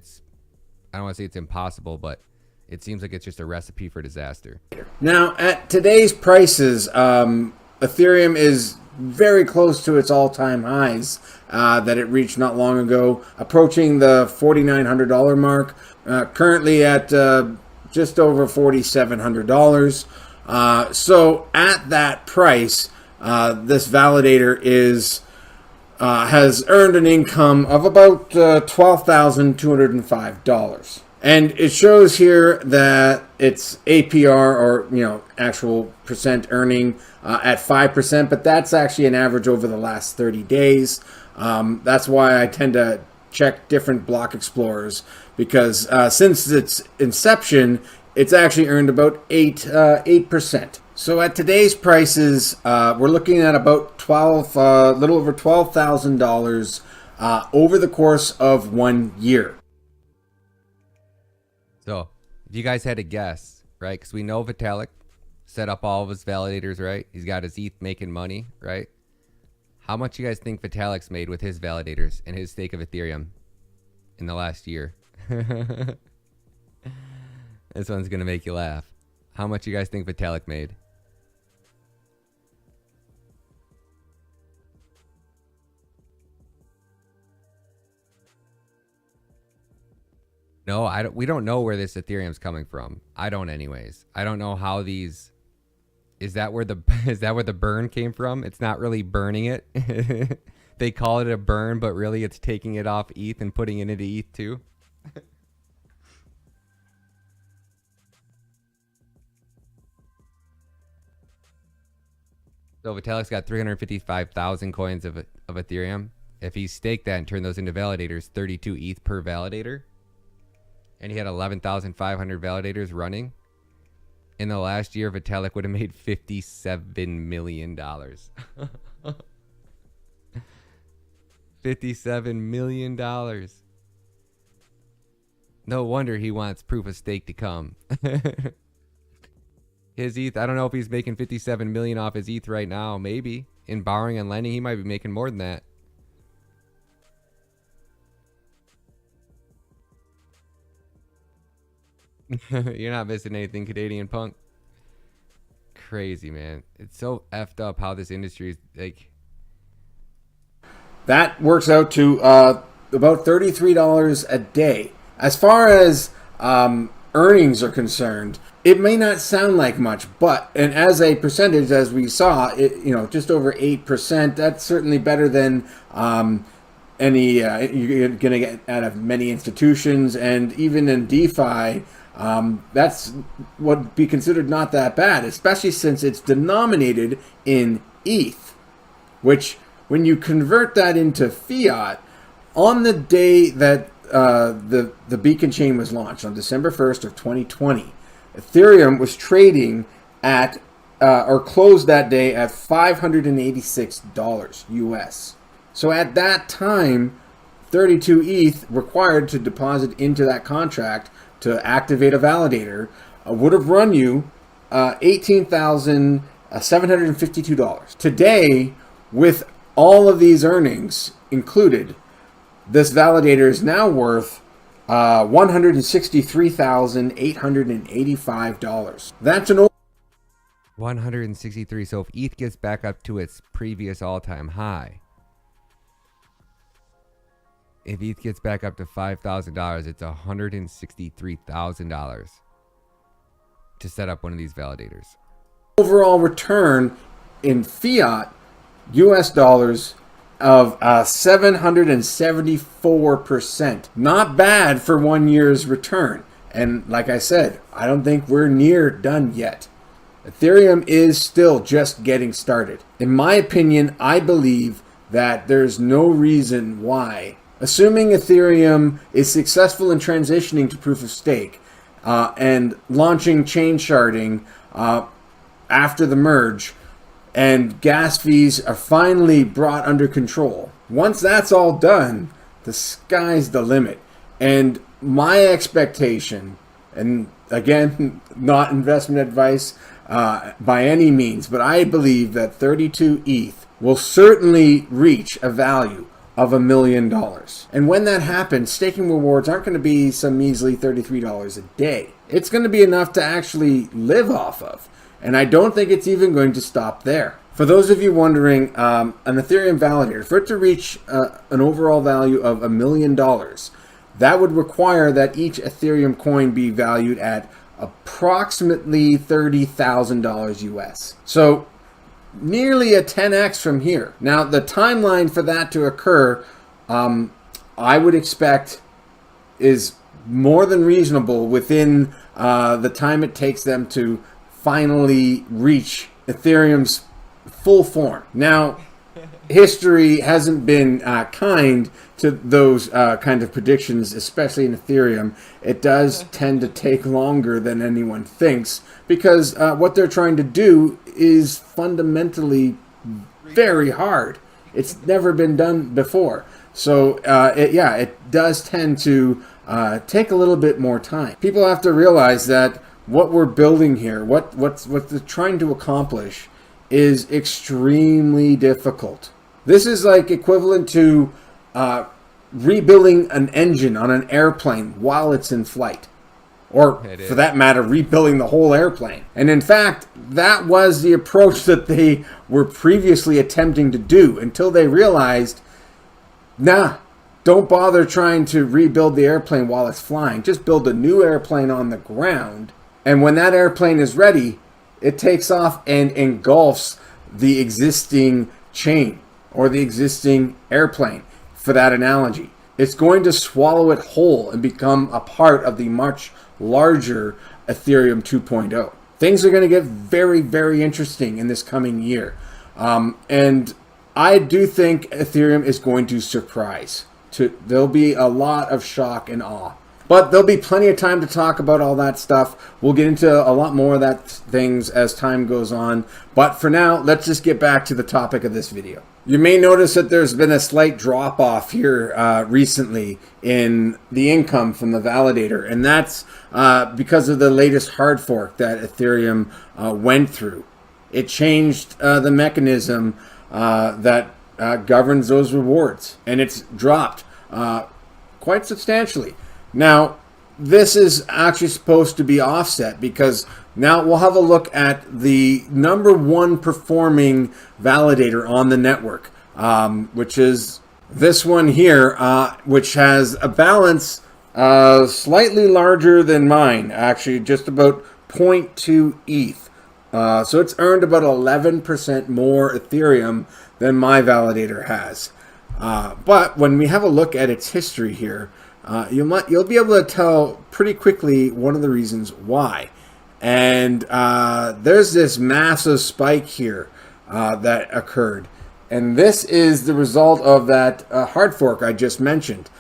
don't want to say it's impossible, but it seems like it's just a recipe for disaster. Now, at today's prices, Ethereum is very close to its all-time highs that it reached not long ago, approaching the $4,900 mark, currently at just over $4,700. So at that price, this validator has earned an income of about $12,205. And it shows here that its APR, or actual percent earning, at 5%, but that's actually an average over the last 30 days. That's why I tend to check different block explorers, because since its inception, it's actually earned about 8%. So at today's prices, we're looking at about little over $12,000 over the course of 1 year. So if you guys had to guess, right? Because we know Vitalik set up all of his validators, right? He's got his ETH making money, right? How much you guys think Vitalik's made with his validators and his stake of Ethereum in the last year? This one's going to make you laugh. How much you guys think Vitalik made? No, we don't know where this Ethereum's coming from. I don't anyways. I don't know how these... Is that where the burn came from? It's not really burning it. They call it a burn, but really it's taking it off ETH and putting it into ETH too. So Vitalik's got 355,000 coins of Ethereum. If he staked that and turned those into validators, 32 ETH per validator, and he had 11,500 validators running, in the last year, Vitalik would have made $57 million. $57 million. No wonder he wants proof of stake to come. His ETH, I don't know if he's making 57 million off his ETH right now. Maybe. In borrowing and lending, he might be making more than that. You're not missing anything, Canadian punk. Crazy, man. It's so effed up how this industry is like. That works out to about $33 a day. As far as earnings are concerned, it may not sound like much, and as a percentage, as we saw, just over 8%. That's certainly better than any you're going to get out of many institutions, and even in DeFi. That's would be considered not that bad, especially since it's denominated in ETH, which when you convert that into fiat, on the day that the beacon chain was launched on December 1st of 2020, Ethereum was trading at or closed that day at $586 US. So at that time, 32 ETH required to deposit into that contract to activate a validator would have run you $18,752. Today, with all of these earnings included, this validator is now worth $163,885. That's an 163. So if ETH gets back up to its previous all-time high, if ETH gets back up to $5,000, it's $163,000 to set up one of these validators. overall return in fiat US dollars of 774%. Not bad for 1 year's return. And like I said, I don't think we're near done yet. Ethereum is still just getting started. In my opinion, I believe that there's no reason why, assuming Ethereum is successful in transitioning to proof of stake and launching chain sharding after the merge, and gas fees are finally brought under control. Once that's all done, the sky's the limit. And my expectation, and again, not investment advice by any means, but I believe that 32 ETH will certainly reach a value of $1 million. And when that happens, staking rewards aren't going to be some measly $33 a day. It's going to be enough to actually live off of. And I don't think it's even going to stop there. For those of you wondering, an Ethereum validator, for it to reach an overall value of $1 million, that would require that each Ethereum coin be valued at approximately $30,000 US. So nearly a 10x from here. Now, the timeline for that to occur, I would expect is more than reasonable within the time it takes them to finally reach Ethereum's full form. Now, history hasn't been kind to those kind of predictions, especially in Ethereum. It does tend to take longer than anyone thinks because what they're trying to do is fundamentally very hard. It's never been done before. So, it does tend to take a little bit more time. People have to realize that what we're building here, what they're trying to accomplish, is extremely difficult. This is like equivalent to rebuilding an engine on an airplane while it's in flight. Or, for that matter, rebuilding the whole airplane. And in fact, that was the approach that they were previously attempting to do until they realized, nah, don't bother trying to rebuild the airplane while it's flying. Just build a new airplane on the ground. And when that airplane is ready, it takes off and engulfs the existing chain or the existing airplane, for that analogy. It's going to swallow it whole and become a part of the much larger Ethereum 2.0. Things are going to get very, very interesting in this coming year. And I do think Ethereum is going to surprise. There'll be a lot of shock and awe. But there'll be plenty of time to talk about all that stuff. We'll get into a lot more of that things as time goes on. But for now, let's just get back to the topic of this video. You may notice that there's been a slight drop off here recently in the income from the validator. And that's because of the latest hard fork that Ethereum went through. It changed the mechanism that governs those rewards. And it's dropped quite substantially. Now, this is actually supposed to be offset because now we'll have a look at the number one performing validator on the network, which is this one here, which has a balance slightly larger than mine, actually just about 0.2 ETH. So it's earned about 11% more Ethereum than my validator has. But when we have a look at its history here, you'll be able to tell pretty quickly one of the reasons why. And there's this massive spike here that occurred. And this is the result of that hard fork I just mentioned.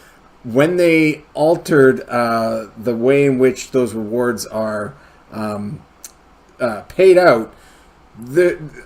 when they altered the way in which those rewards are paid out,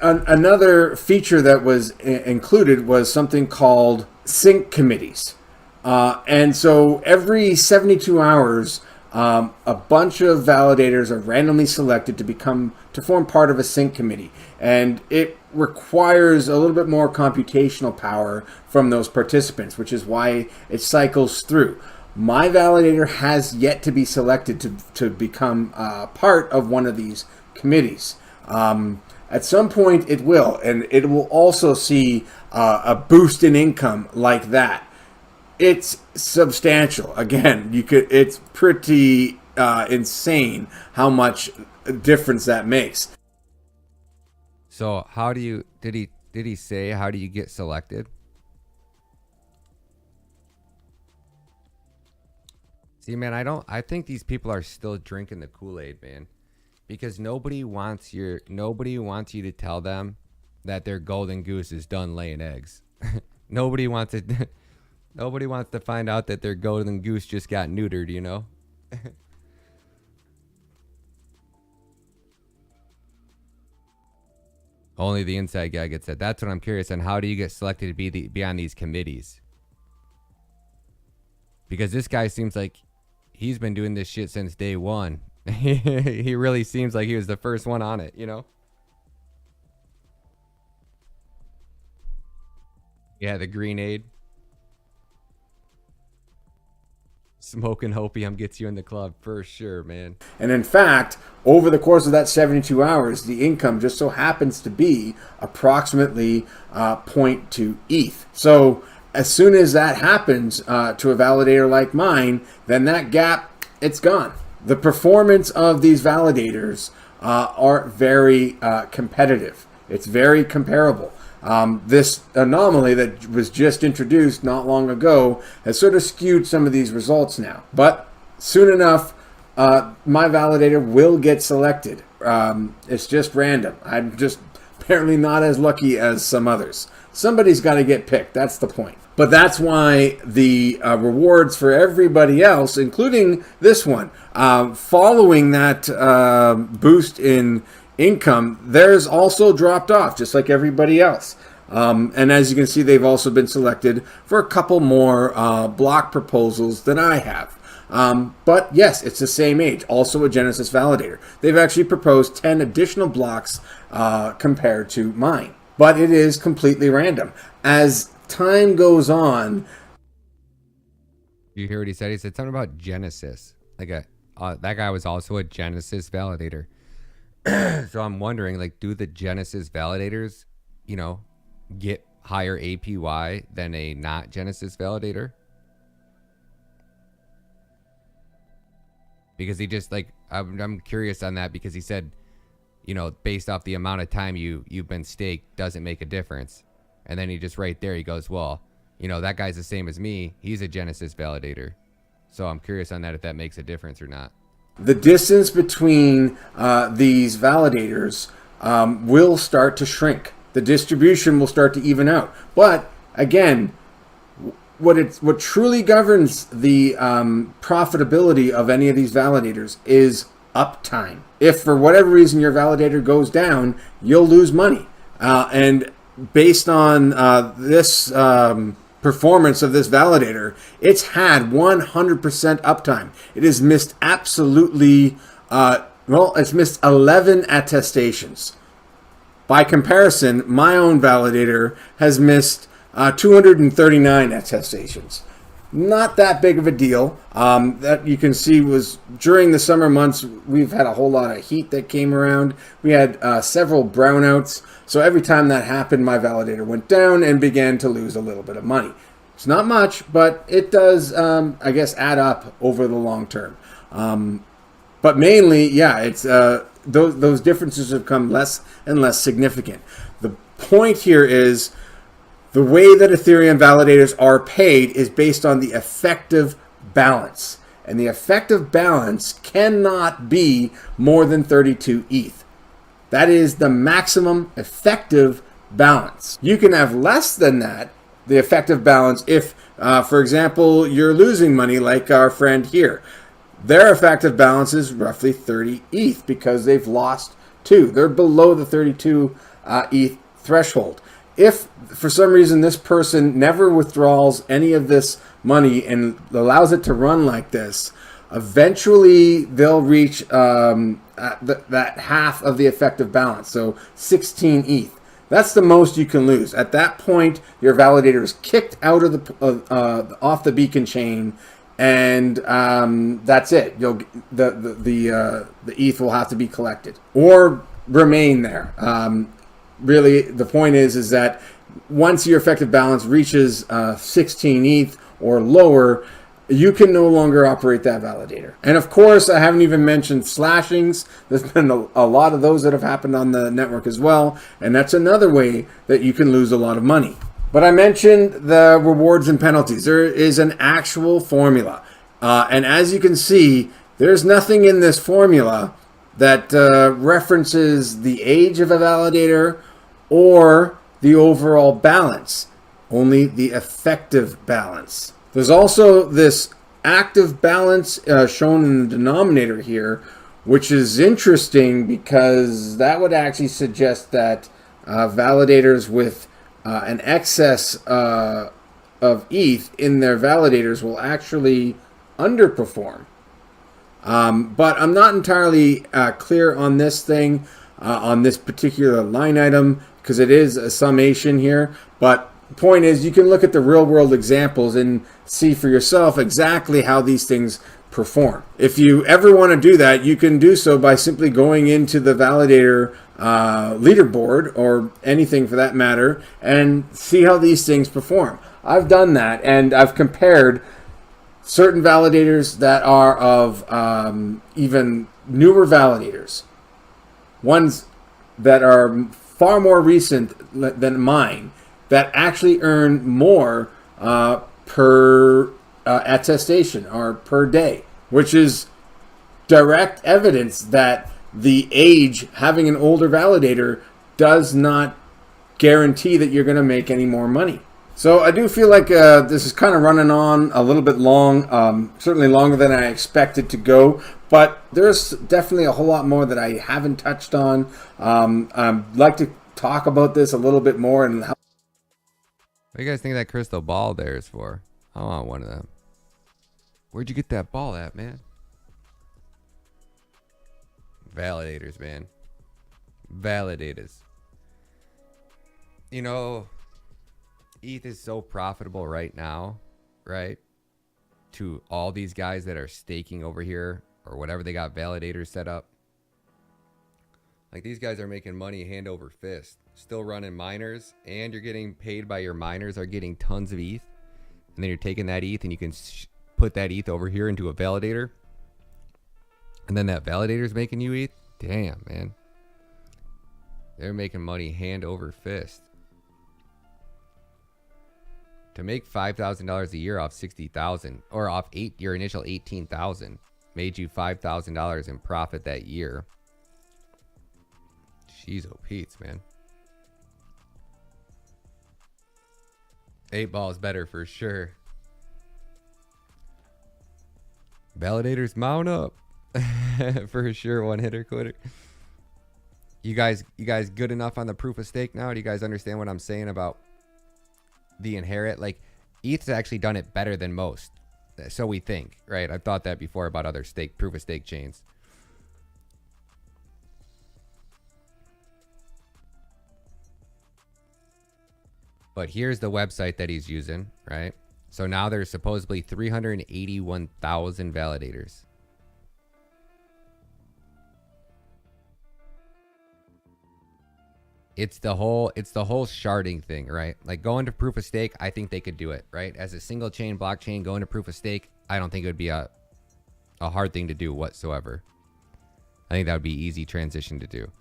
another feature that was included was something called sync committees. And so every 72 hours, a bunch of validators are randomly selected to form part of a sync committee. And it requires a little bit more computational power from those participants, which is why it cycles through. My validator has yet to be selected to become part of one of these committees. At some point it will, and it will also see a boost in income like that. It's substantial. Again, it's pretty insane how much difference that makes. So how do you, did he say how do you get selected? See, man, I think these people are still drinking the Kool-Aid, man. Because nobody wants you to tell them that their golden goose is done laying eggs. Nobody wants to find out that their golden goose just got neutered, you know? Only the inside guy gets that. That's what I'm curious on. How do you get selected to be on these committees? Because this guy seems like he's been doing this shit since day one. He really seems like he was the first one on it, you know? Yeah, the grenade. Smoking hopium gets you in the club for sure, man. And in fact, over the course of that 72 hours, the income just so happens to be approximately 0.2 ETH. So as soon as that happens to a validator like mine, then that gap, it's gone. The performance of these validators are very competitive. It's very comparable. This anomaly that was just introduced not long ago has sort of skewed some of these results now. But soon enough, my validator will get selected. It's just random. I'm just apparently not as lucky as some others. Somebody's got to get picked. That's the point. But that's why the rewards for everybody else, including this one, following that boost in income, theirs also dropped off, just like everybody else. And as you can see, they've also been selected for a couple more block proposals than I have. But yes, it's the same age, also a Genesis validator. They've actually proposed 10 additional blocks compared to mine. But it is completely random. As time goes on... You hear what he said? He said something about Genesis. Like that guy was also a Genesis validator. So I'm wondering, like, do the Genesis validators, you know, get higher APY than a not Genesis validator? Because he just, like, I'm curious on that, because he said, you know, based off the amount of time you've been staked doesn't make a difference. And then he just right there, he goes, well, you know, that guy's the same as me. He's a Genesis validator. So I'm curious on that, if that makes a difference or not. The distance between these validators will start to shrink. The distribution will start to even out. But again, what truly governs the profitability of any of these validators is uptime. If for whatever reason your validator goes down, you'll lose money. And based on this performance of this validator, it's had 100% uptime. It has missed absolutely, it's missed 11 attestations. By comparison, my own validator has missed 239 attestations. Not that big of a deal. That you can see was during the summer months, we've had a whole lot of heat that came around. We had several brownouts. So every time that happened, my validator went down and began to lose a little bit of money. It's not much, but it does, I guess, add up over the long term. But mainly, yeah, it's those differences have become less and less significant. The point here is the way that Ethereum validators are paid is based on the effective balance. And the effective balance cannot be more than 32 ETH. That is the maximum effective balance. You can have less than that, the effective balance, if For example, you're losing money like our friend here. Their effective balance is roughly 30 ETH because they've lost 2. They're below the 32 ETH threshold. If for some reason this person never withdraws any of this money and allows it to run like this, eventually they'll reach that half of the effective balance, so 16 ETH. That's the most you can lose. At that point, your validator is kicked out of the off the beacon chain, and that's it. The ETH will have to be collected or remain there. Really, the point is that once your effective balance reaches 16 ETH or lower, you can no longer operate that validator. And of course, I haven't even mentioned slashings. There's been a lot of those that have happened on the network as well. And that's another way that you can lose a lot of money. But I mentioned the rewards and penalties. There is an actual formula. And as you can see, there's nothing in this formula that references the age of a validator or the overall balance, only the effective balance. There's also this active balance shown in the denominator here, which is interesting because that would actually suggest that validators with an excess of ETH in their validators will actually underperform. But I'm not entirely clear on this thing, on this particular line item, because it is a summation here. But the point is, you can look at the real world examples and see for yourself exactly how these things perform. If you ever want to do that, you can do so by simply going into the validator leaderboard, or anything for that matter, and see how these things perform. I've done that, and I've compared certain validators that are of even newer validators, ones that are far more recent than mine, that actually earn more per attestation or per day, which is direct evidence that the age, having an older validator, does not guarantee that you're going to make any more money. So I do feel like this is kind of running on a little bit long, certainly longer than I expected to go, but there's definitely a whole lot more that I haven't touched on. I'd like to talk about this a little bit more. And what do you guys think that crystal ball there is for? I want one of them. Where'd you get that ball at, man? Validators, man. Validators. You know, ETH is so profitable right now, right? To all these guys that are staking over here, or whatever they got validators set up. Like, these guys are making money hand over fist. Still running miners, and you're getting paid by your miners are getting tons of ETH. And then you're taking that ETH and you can put that ETH over here into a validator. And then that validator's making you ETH. Damn, man. They're making money hand over fist. To make $5,000 a year off 60,000, or off your initial 18,000, made you $5,000 in profit that year. Jeez, oh Pete's, man. 8 ball is better for sure. Validators mount up. For sure, one hitter quitter. You guys good enough on the proof of stake now? Do you guys understand what I'm saying about the inherit? Like, ETH's actually done it better than most. So we think, right? I've thought that before about other proof of stake chains. But here's the website that he's using, right? So now there's supposedly 381,000 validators. It's the whole sharding thing, right? Like, going to proof of stake, I think they could do it, right? As a single chain blockchain, going to proof of stake, I don't think it would be a hard thing to do whatsoever. I think that would be easy transition to do.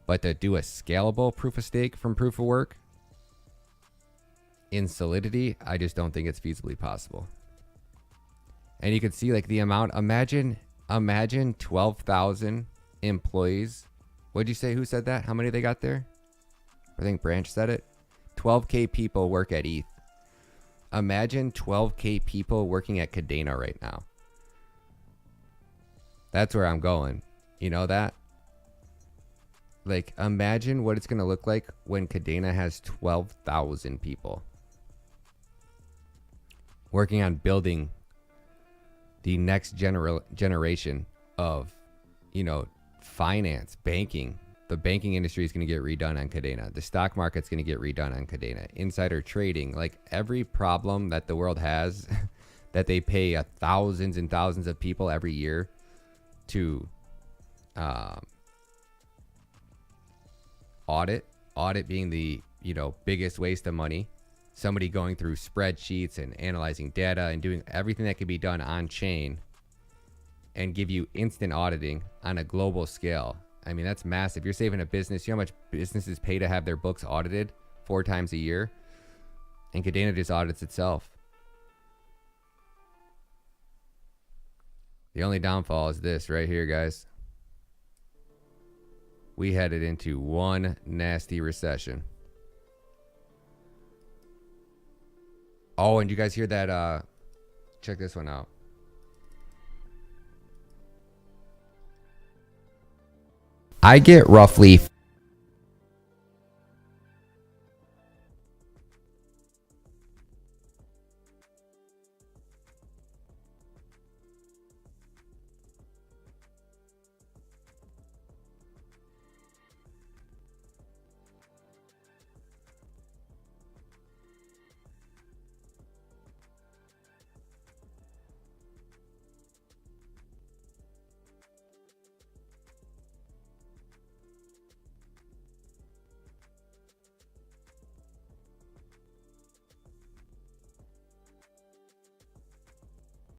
But to do a scalable proof of stake from proof of work in Solidity, I just don't think it's feasibly possible. And you can see, like, the amount. Imagine 12,000 employees. What'd you say? Who said that? How many they got there? I think Branch said it. 12K people work at ETH. imagine 12K people working at Cadena right now. That's where I'm going. You know that? Like, imagine what it's going to look like when Cadena has 12,000 people working on building the next generation of, you know, finance, banking. The banking industry is going to get redone on Cadena. The stock market's going to get redone on Cadena. Insider trading, like every problem that the world has that they pay thousands and thousands of people every year to audit being the, you know, biggest waste of money. Somebody going through spreadsheets and analyzing data and doing everything that can be done on chain and give you instant auditing on a global scale. I mean, that's massive. You're saving a business. You know how much businesses pay to have their books audited 4 times a year? And Cadena just audits itself. The only downfall is this right here, guys. We headed into one nasty recession. Oh, and you guys hear that? Check this one out. I get roughly